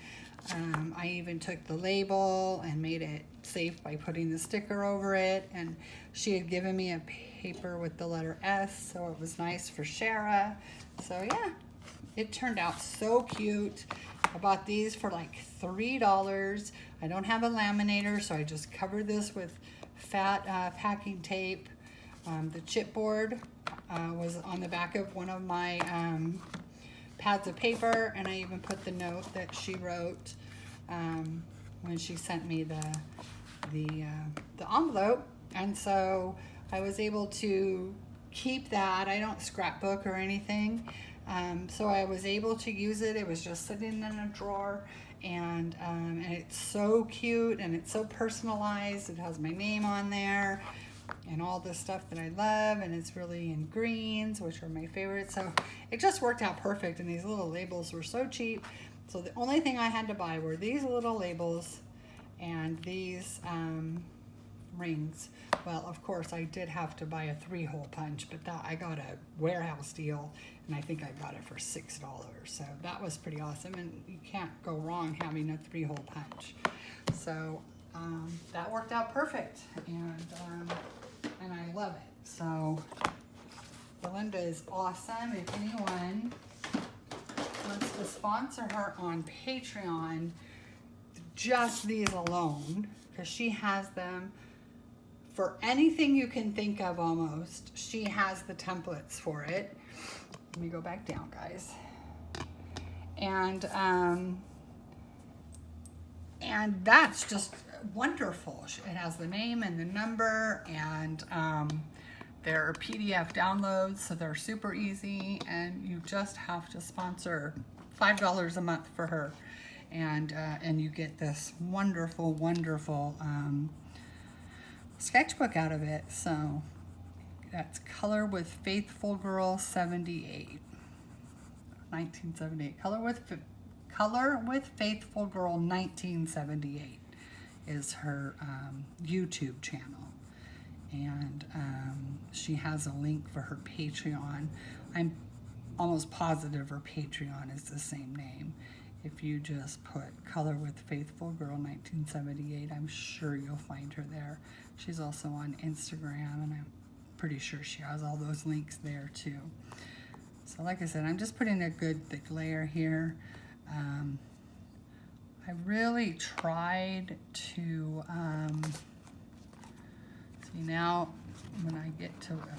I even took the label and made it safe by putting the sticker over it, and she had given me a paper with the letter S, so it was nice for Shara. So yeah, it turned out so cute. I bought these for like $3. I don't have a laminator, so I just covered this with fat packing tape. The chipboard was on the back of one of my pads of paper, and I even put the note that she wrote when she sent me the envelope, and so I was able to keep that. I don't scrapbook or anything, so I was able to use it. It was just sitting in a drawer, and it's so cute, and it's so personalized. It has my name on there and all the stuff that I love, and it's really in greens, which are my favorite. So it just worked out perfect, and these little labels were so cheap. So the only thing I had to buy were these little labels and these rings. Well, of course, I did have to buy a 3-hole punch, but that I got a warehouse deal, and I think I got it for $6. So that was pretty awesome, and you can't go wrong having a 3-hole punch. So that worked out perfect, and I love it. So Belinda is awesome. If anyone wants to sponsor her on Patreon, just these alone, because she has them for anything you can think of almost. She has the templates for it. Let me go back down, guys. And that's just wonderful. It has the name and the number, and they're PDF downloads, so they're super easy, and you just have to sponsor $5 a month for her, and you get this wonderful, wonderful sketchbook out of it. So that's Color with Faithful Girl 78, 1978. Color with Faithful Girl 1978 is her YouTube channel, and she has a link for her Patreon. I'm almost positive her Patreon is the same name. if you just put Color with Faithful Girl 1978, I'm sure you'll find her there. She's also on Instagram, and I'm pretty sure she has all those links there too. So like I said, I'm just putting a good thick layer here. I really tried to, see now when I get to where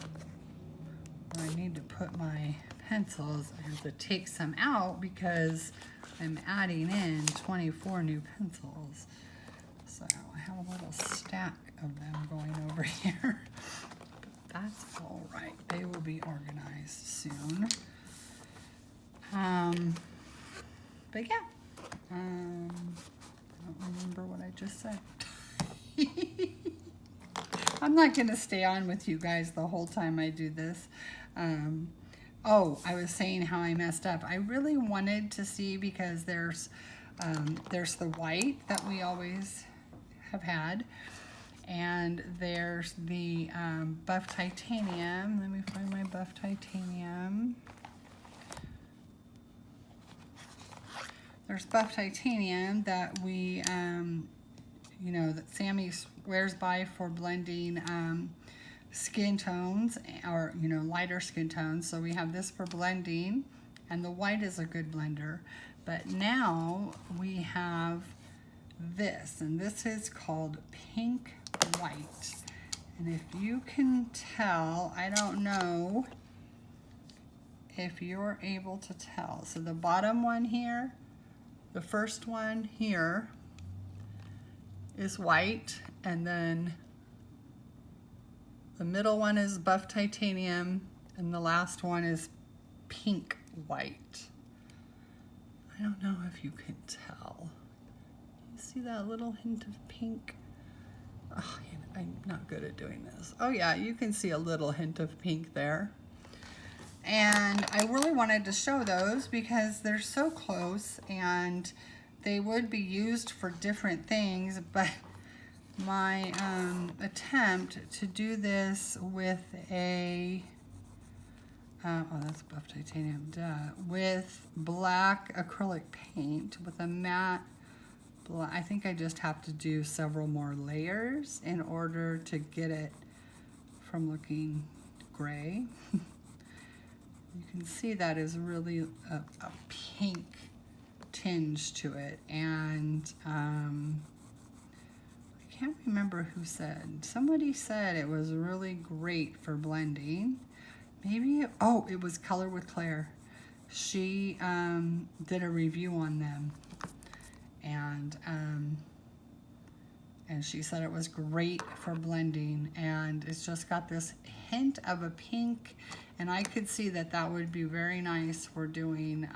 I need to put my pencils, I have to take some out because I'm adding in 24 new pencils. So I have a little stack of them going over here. But that's all right. They will be organized soon. But yeah, I don't remember what I just said. I'm not going to stay on with you guys the whole time I do this. Oh, I was saying how I messed up. I really wanted to see, because there's the white that we always have had, and there's the buff titanium. Let me find my buff titanium. There's buff titanium that we, you know, that Sammy swears by for blending skin tones, or, you know, lighter skin tones. So we have this for blending, and the white is a good blender. But now we have this, and this is called pink white. And if you can tell, I don't know if you're able to tell. So the bottom one here, the first one here is white, and then the middle one is buff titanium, and the last one is pink white. I don't know if you can tell. You see that little hint of pink? Oh, I'm not good at doing this. Oh yeah, you can see a little hint of pink there. And I really wanted to show those because they're so close, and they would be used for different things, but my attempt to do this with a, oh, that's buff titanium, duh, with black acrylic paint, with a matte black. I think I just have to do several more layers in order to get it from looking gray. You can see that is really a pink tinge to it, and I can't remember who said. Somebody said it was really great for blending. Maybe, oh, it was Color with Claire. She did a review on them, and she said it was great for blending, and it's just got this hint of a pink, and I could see that that would be very nice for doing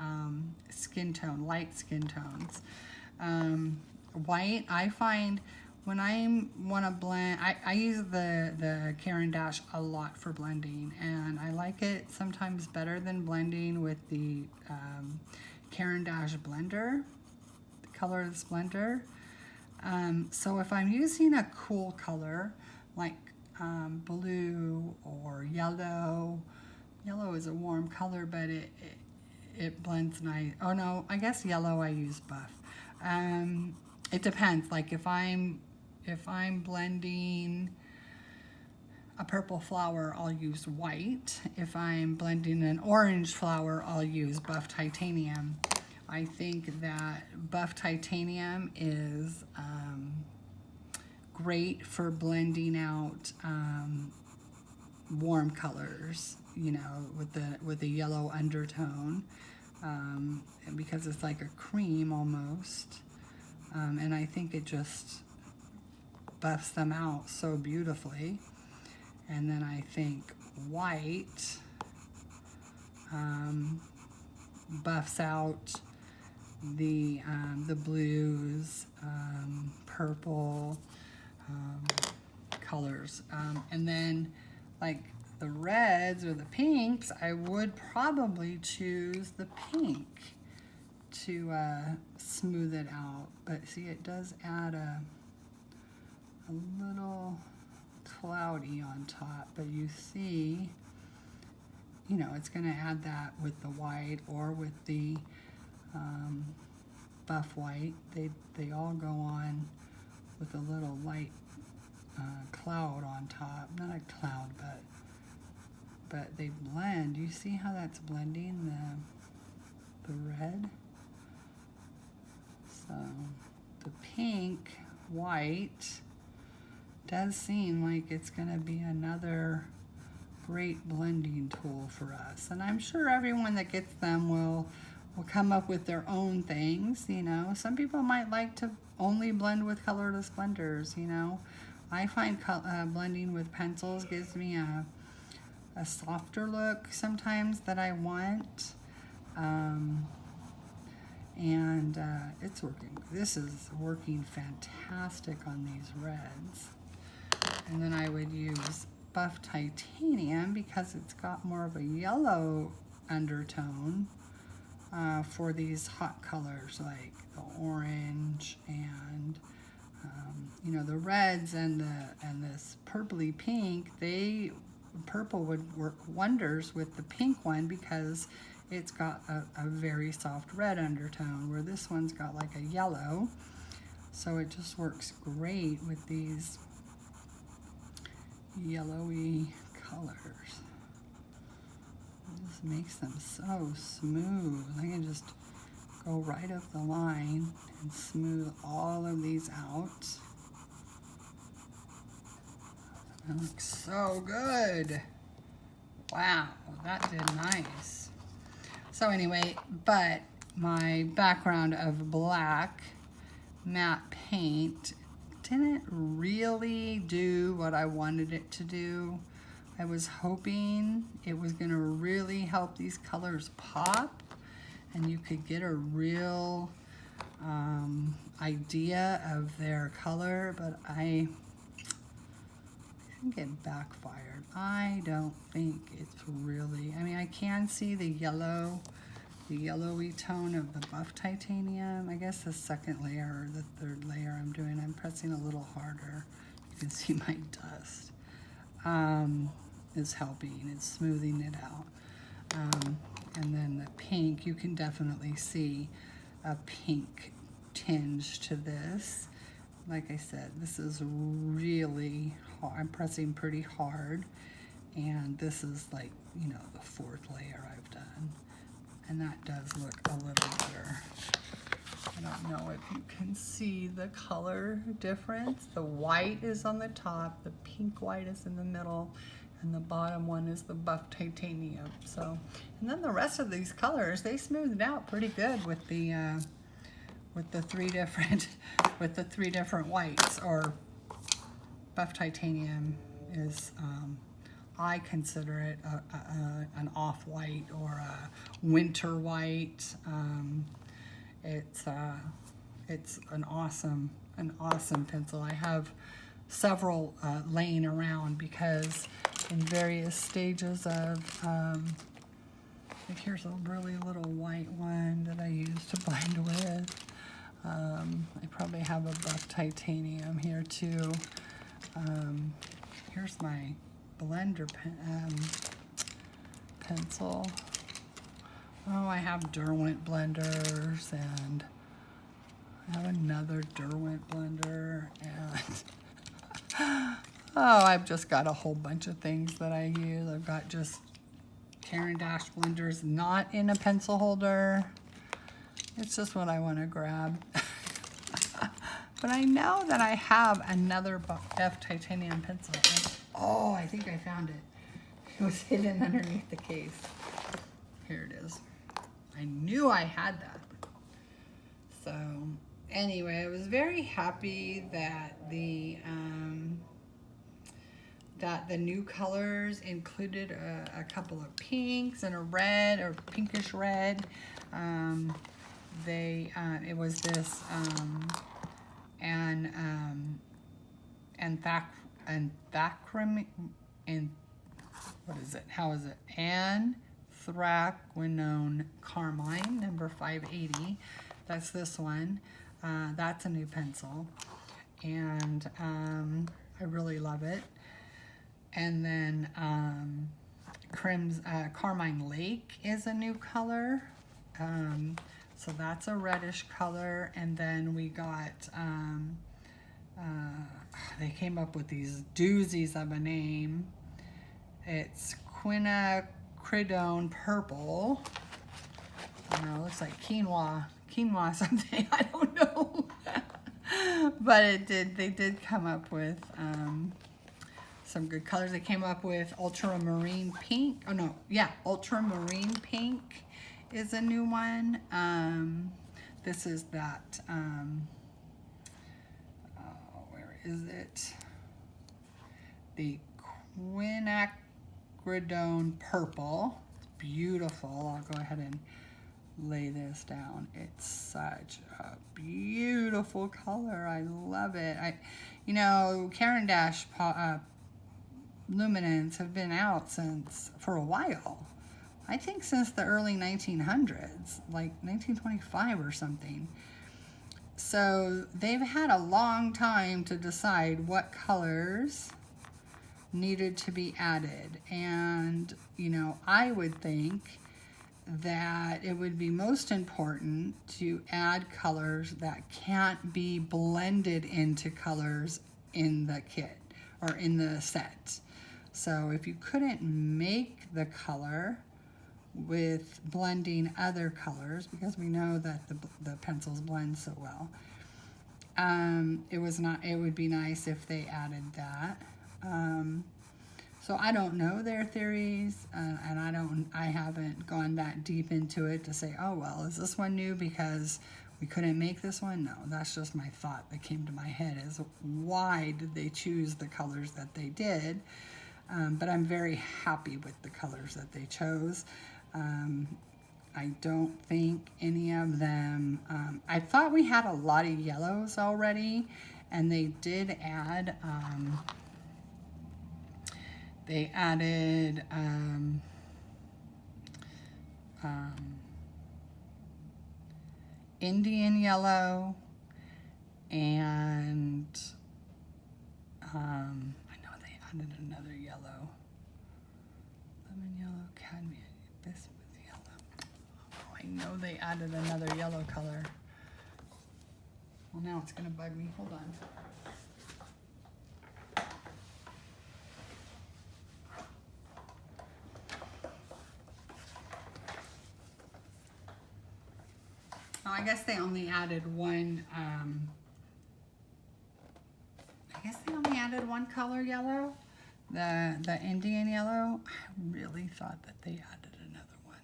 skin tone, light skin tones. White, I find when I want to blend, I use the Caran d'Ache a lot for blending, and I like it sometimes better than blending with the Caran d'Ache blender, the colorless blender. So if I'm using a cool color like blue or yellow, yellow is a warm color, but it blends nice. Oh no, I guess yellow I use buff. It depends. Like if I'm blending a purple flower, I'll use white. If I'm blending an orange flower, I'll use buff titanium. I think that buff titanium is great for blending out warm colors, you know, with the yellow undertone, because it's like a cream almost, and I think it just buffs them out so beautifully. And then I think white buffs out the blues, purple colors, and then like the reds or the pinks, I would probably choose the pink to smooth it out. But see, it does add a little cloudy on top, but you see, you know, it's going to add that with the white or with the buff white. They all go on with a little light cloud on top. Not a cloud, but they blend. You see how that's blending the red? So the pink, white does seem like it's going to be another great blending tool for us. And I'm sure everyone that gets them will come up with their own things, you know. Some people might like to only blend with colorless blenders, you know. I find blending with pencils gives me a softer look sometimes that I want. And it's working. This is working fantastic on these reds. And then I would use buff titanium because it's got more of a yellow undertone for these hot colors like the orange and you know, the reds and this purpley pink. Purple would work wonders with the pink one because it's got a very soft red undertone, where this one's got like a yellow. So it just works great with these yellowy colors. It just makes them so smooth. I can just go right up the line and smooth all of these out. That looks so good. Wow, that did nice. So anyway, but my background of black matte paint didn't really do what I wanted it to do. I was hoping it was going to really help these colors pop and you could get a real idea of their color, but I think it backfired. I don't think it's really, I mean, I can see the yellow, the yellowy tone of the buff titanium. I guess the second layer or the third layer I'm doing, I'm pressing a little harder. You can see my dust is helping. It's smoothing it out. And then the pink, you can definitely see a pink tinge to this. Like I said, this is really hard. I'm pressing pretty hard. And this is like, you know, the fourth layer I've done. And that does look a little better. I don't know if you can see the color difference. The white is on the top, the pink white is in the middle, and the bottom one is the buff titanium. So, and then the rest of these colors, they smoothed out pretty good with the three different whites. Or buff titanium is I consider it an off-white or a winter white. It's an awesome pencil. I have several laying around because in various stages of like here's a really little white one that I use to blend with. I probably have a buff titanium here too. Here's my blender pencil. Oh, I have Derwent blenders, and I have another Derwent blender, and oh, I've just got a whole bunch of things that I use. I've got just Caran d'Ache blenders, not in a pencil holder. It's just what I want to grab. But I know that I have another buff titanium pencil. Oh, I think I found it. It was hidden underneath the case. Here it is. I knew I had that. So anyway, I was very happy that the new colors included a couple of pinks and a red or pinkish red. It was this what is it? How is it? Anthraquinone Carmine, number 580. That's this one. That's a new pencil, and I really love it. And then Carmine Lake is a new color. So that's a reddish color. And then we got, they came up with these doozies of a name. It's quinacridone purple. I don't know, it looks like quinoa something, I don't know. But they did come up with some good colors. They came up with ultramarine pink. Oh no, yeah, ultramarine pink is a new one. This is that, where is it? The quinacridone purple. It's beautiful. I'll go ahead and lay this down. It's such a beautiful color. I love it. You know, Caran d'Ache luminance have been out for a while. I think since the early 1900s, like 1925 or something. So they've had a long time to decide what colors needed to be added. And, you know, I would think that it would be most important to add colors that can't be blended into colors in the kit or in the set. So if you couldn't make the color with blending other colors, because we know that the pencils blend so well, it would be nice if they added that. So I don't know their theories, and I haven't gone that deep into it to say, oh well, is this one new because we couldn't make this one? No, that's just my thought that came to my head, is why did they choose the colors that they did? But I'm very happy with the colors that they chose. I don't think any of them, I thought we had a lot of yellows already, and they did add, they added Indian yellow, and I know they added another yellow, lemon yellow, cadmium, bismuth yellow. Oh, I know they added another yellow color. Well, now it's gonna bug me. Hold on. Oh, I guess they only added one, color yellow, the Indian yellow. I really thought that they added another one.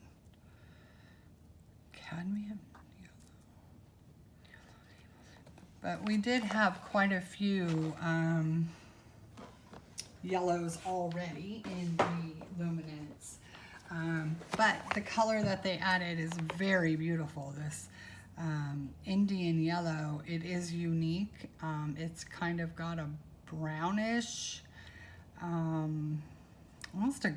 Cadmium yellow. But we did have quite a few yellows already in the luminance. But the color that they added is very beautiful. This Indian yellow, it is unique. It's kind of got a brownish, almost a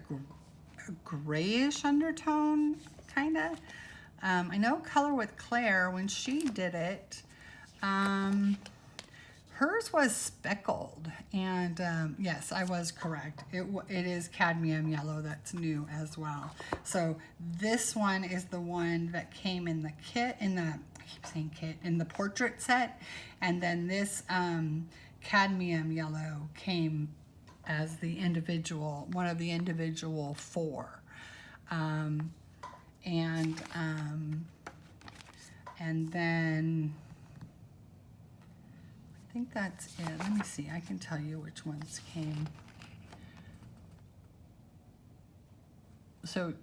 grayish undertone, kind of. I know Color with Claire, when she did it, hers was speckled, and yes, I was correct. It is cadmium yellow that's new as well. So this one is the one that came in the kit, in the portrait set, and then this cadmium yellow came as the individual, one of the individual four. And then I think that's it. Let me see, I can tell you which ones came. So,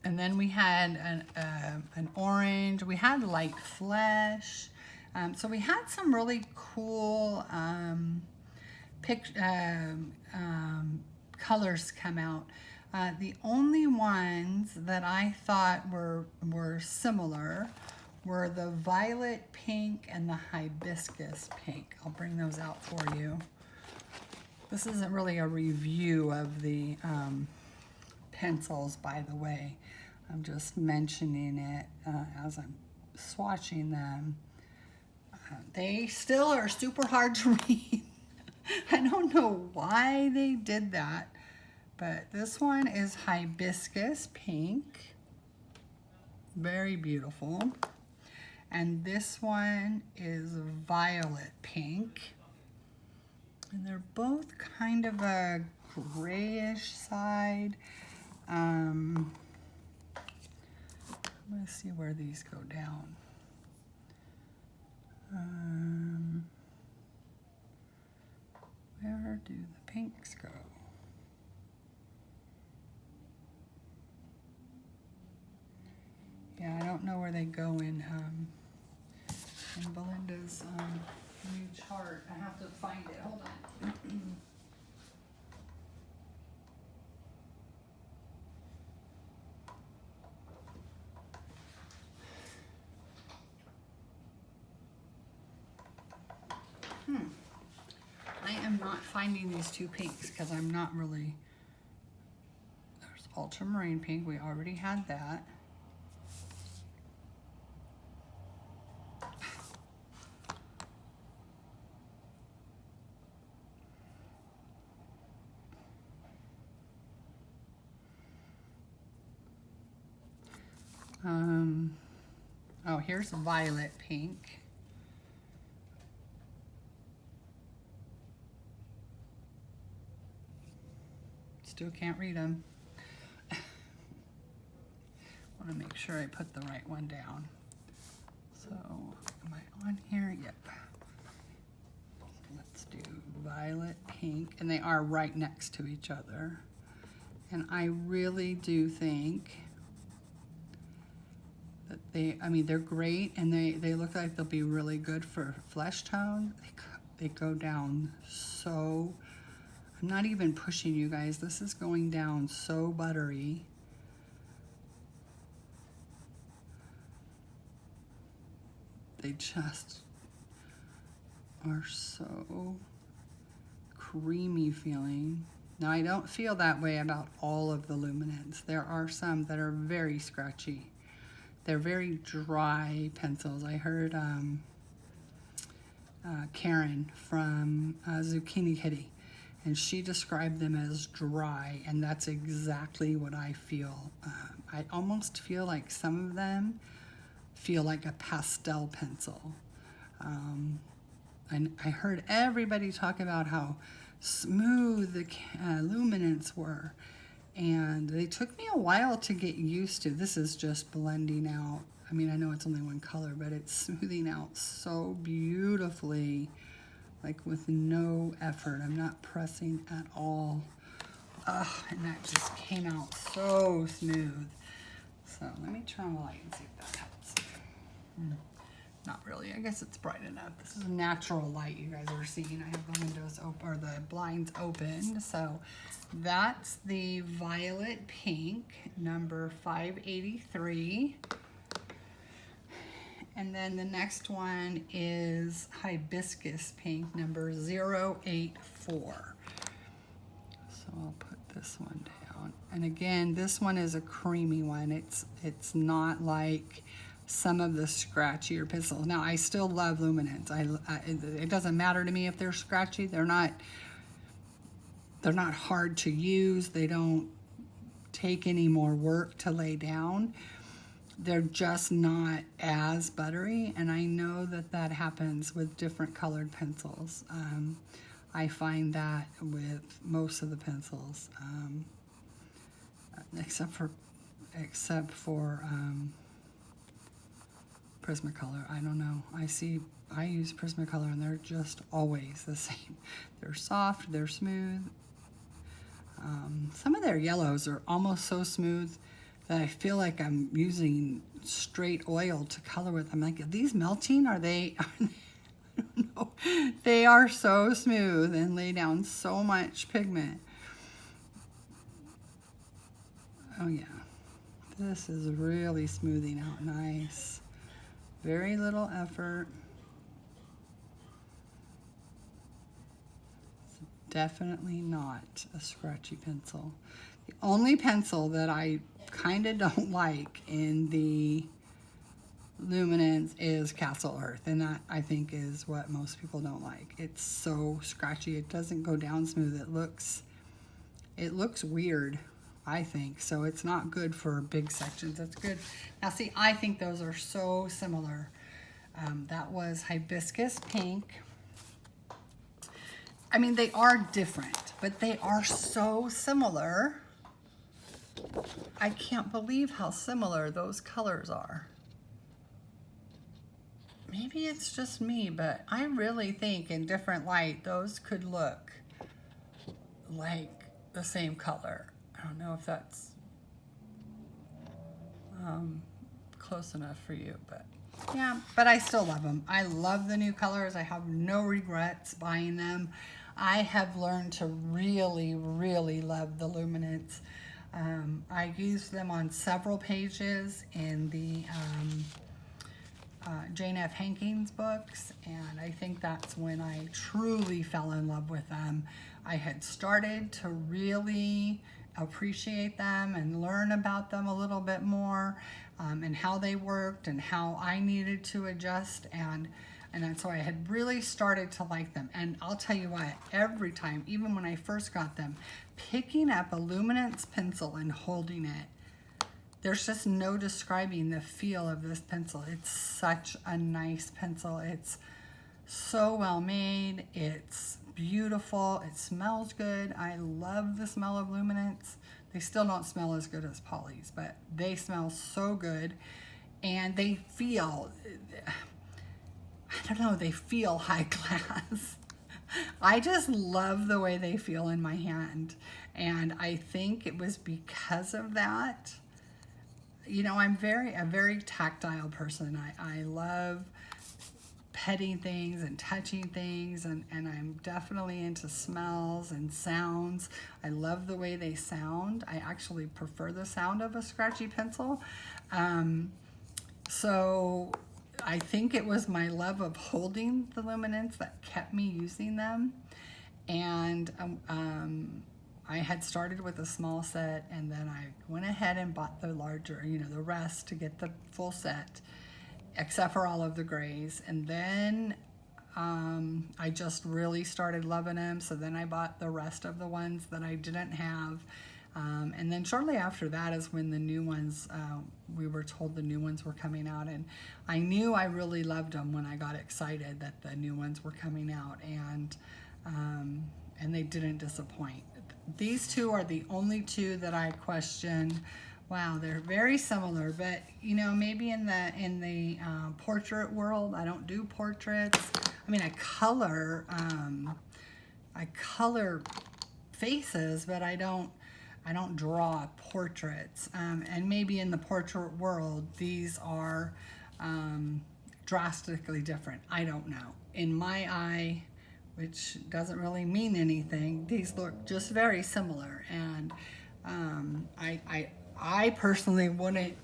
and then we had an orange, we had light flesh. So we had some really cool colors come out. The only ones that I thought were similar were the violet pink and the hibiscus pink. I'll bring those out for you. This isn't really a review of the pencils, by the way. I'm just mentioning it as I'm swatching them. They still are super hard to read. I don't know why they did that, but this one is hibiscus pink. Very beautiful. And this one is violet pink. And they're both kind of a grayish side. Let's see where these go down. Where do the pinks go? Yeah, I don't know where they go in Belinda's new chart. I have to find it. Hold on. I am not finding these two pinks because I'm not really. There's ultramarine pink. We already had that. Oh, here's violet pink. Still can't read them. Want to make sure I put the right one down. So, am I on here? Yep. Let's do violet pink, and they are right next to each other. And I really do think that they're great, and they look like they'll be really good for flesh tone. They go down so, I'm not even pushing you guys. This is going down so buttery. They just are so creamy feeling. Now, I don't feel that way about all of the luminants. There are some that are very scratchy. They're very dry pencils. I heard Karen from Zucchini Kitty, and she described them as dry, and that's exactly what I feel. I almost feel like some of them feel like a pastel pencil. And I heard everybody talk about how smooth the luminants were, and they took me a while to get used to. This is just blending out. I mean, I know it's only one color, but it's smoothing out so beautifully, like with no effort. I'm not pressing at all. And that just came out so smooth. So let me turn on the light and see if that helps. Not really. I guess it's bright enough. This is natural light you guys are seeing. I have the windows open, or the blinds open. So that's the violet pink, number 583. And then the next one is hibiscus pink, number 084. So I'll put this one down. And again, this one is a creamy one. It's not like some of the scratchier pencils. Now, I still love luminants. It doesn't matter to me if they're scratchy. They're not hard to use. They don't take any more work to lay down. They're just not as buttery, and I know that happens with different colored pencils. I find that with most of the pencils, except for Prismacolor. I don't know. I use Prismacolor, and they're just always the same. They're soft, they're smooth. Some of their yellows are almost so smooth that I feel like I'm using straight oil to color with. I'm like, are these melting? Are they? I don't know. They are so smooth and lay down so much pigment. Oh yeah, this is really smoothing out nice. Very little effort. It's definitely not a scratchy pencil. The only pencil that I kind of don't like in the luminance is Castle Earth, and that I think is what most people don't like. It's so scratchy. It doesn't go down smooth. It looks weird, I think, so it's not good for big sections. It's good. Now see, I think those are so similar That was hibiscus pink. I mean, they are different, but they are so similar. I can't believe how similar those colors are. Maybe it's just me, but I really think in different light, those could look like the same color. I don't know if that's close enough for you, but yeah, but I still love them. I love the new colors. I have no regrets buying them. I have learned to really, really love the luminance. I used them on several pages in the Jane F. Hankins books, and I think that's when I truly fell in love with them. I had started to really appreciate them and learn about them a little bit more, and how they worked and how I needed to adjust, and so I had really started to like them. And I'll tell you what, every time, even when I first got them, picking up a luminance pencil and holding it, there's just no describing the feel of this pencil. It's such a nice pencil. It's so well made. It's beautiful. It smells good. I love the smell of luminance. They still don't smell as good as Polly's, but they smell so good. And they feel, I don't know, they feel high class. I just love the way they feel in my hand. And I think it was because of that. You know, I'm a very tactile person. I love petting things and touching things, and I'm definitely into smells and sounds. I love the way they sound. I actually prefer the sound of a scratchy pencil. So I think it was my love of holding the luminance that kept me using them. And I had started with a small set, and then I went ahead and bought the larger, you know, the rest to get the full set, except for all of the grays. And then I just really started loving them. So then I bought the rest of the ones that I didn't have. And then shortly after that is when the new ones, we were told the new ones were coming out. And I knew I really loved them when I got excited that the new ones were coming out. And they didn't disappoint. These two are the only two that I question. Wow, they're very similar, but you know, maybe in the portrait world, I don't do portraits. I mean, I color faces, but I don't draw portraits. And maybe in the portrait world, these are drastically different. I don't know. In my eye, which doesn't really mean anything, these look just very similar. And I personally wouldn't,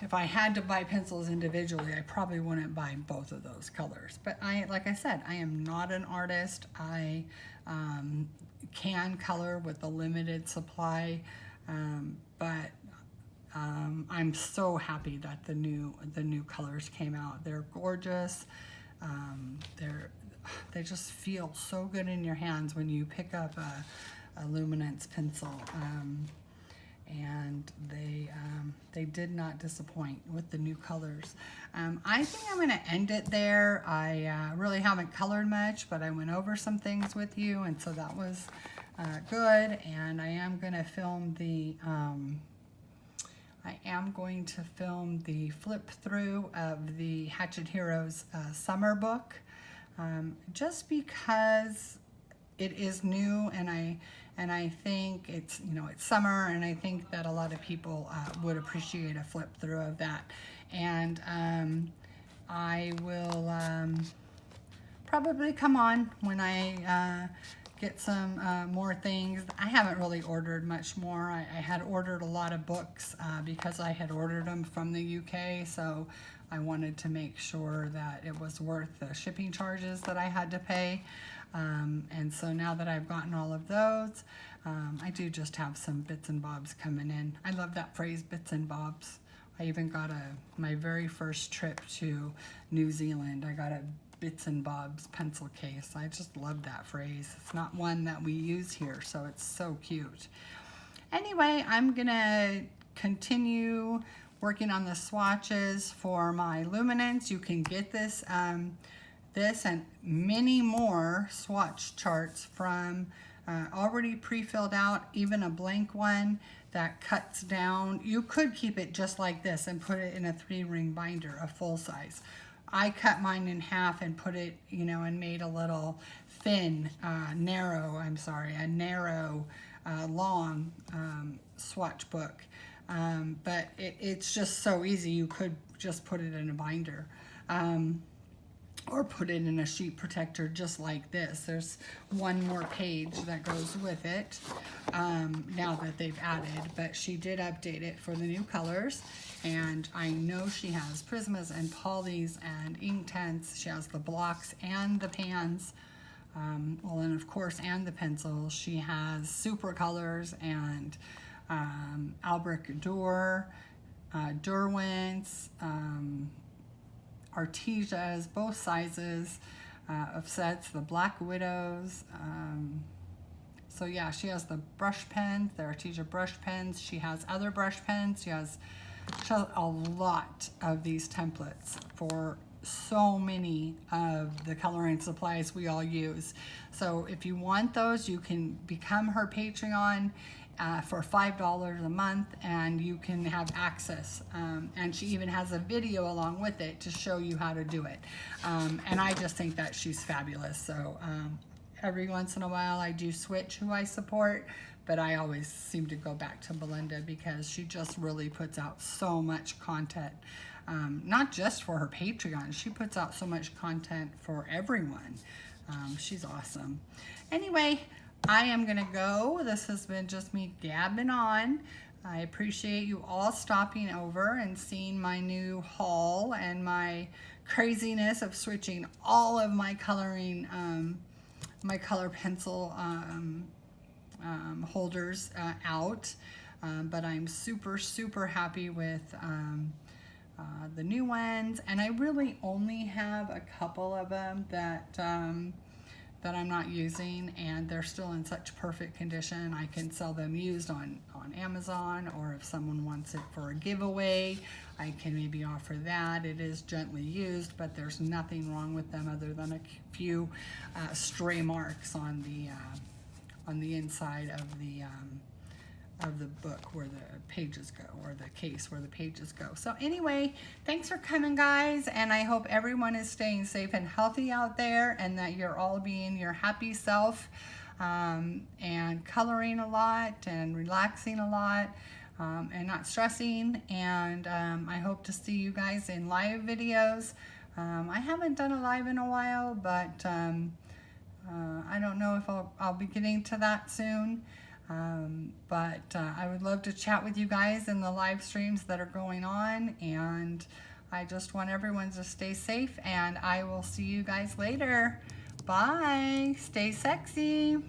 if I had to buy pencils individually, I probably wouldn't buy both of those colors. But like I said, I am not an artist. I can color with a limited supply, but I'm so happy that the new colors came out. They're gorgeous. They just feel so good in your hands when you pick up a luminance pencil, and they did not disappoint with the new colors. I think I'm going to end it there. I really haven't colored much, but I went over some things with you, and so that was good. And I am going to film the flip through of the Hatchet Heroes summer book, just because it is new, and I think it's, you know, it's summer, and I think that a lot of people would appreciate a flip through of that. And I will probably come on when I get some more things. I haven't really ordered much more. I had ordered a lot of books because I had ordered them from the UK, so I wanted to make sure that it was worth the shipping charges that I had to pay. And so now that I've gotten all of those, I do just have some bits and bobs coming in. I love that phrase, bits and bobs. I even got my very first trip to New Zealand, I got a bits and bobs pencil case. I just love that phrase. It's not one that we use here, so it's so cute. Anyway, I'm gonna continue working on the swatches for my luminance. You can get this, this and many more swatch charts from already pre-filled out, even a blank one that cuts down. You could keep it just like this and put it in a 3-ring binder, a full size. I cut mine in half and put it, you know, and made a little thin, narrow, long swatch book. But it's just so easy. You could just put it in a binder. Or put it in a sheet protector just like this. There's one more page that goes with it now that they've added, but she did update it for the new colors, and I know she has Prismas and Polys and Inktense. She has the blocks and the pans, well, and of course, and the pencils. She has Super Colors and Albrecht Dürer, Derwents, Artesias, both sizes of sets, the Black Widows. So yeah, she has the brush pens, the Artesia brush pens. She has other brush pens. She has a lot of these templates for so many of the coloring supplies we all use. So if you want those, you can become her Patreon for $5 a month, and you can have access. And she even has a video along with it to show you how to do it. And I just think that she's fabulous. So every once in a while I do switch who I support, but I always seem to go back to Belinda because she just really puts out so much content. Not just for her Patreon, she puts out so much content for everyone. She's awesome. Anyway, I am gonna go. This has been just me gabbing on. I appreciate you all stopping over and seeing my new haul and my craziness of switching all of my coloring, my color pencil holders out. But I'm super happy with the new ones, and I really only have a couple of them that I'm not using, and they're still in such perfect condition. I can sell them used on Amazon, or if someone wants it for a giveaway, I can maybe offer that. It is gently used, but there's nothing wrong with them other than a few stray marks on the inside of the book where the pages go, or the case where the pages go. So anyway, thanks for coming, guys, and I hope everyone is staying safe and healthy out there, and that you're all being your happy self, and coloring a lot and relaxing a lot, and not stressing. And I hope to see you guys in live videos. I haven't done a live in a while, but I don't know if I'll be getting to that soon. But I would love to chat with you guys in the live streams that are going on, and I just want everyone to stay safe, and I will see you guys later. Bye. Stay sexy.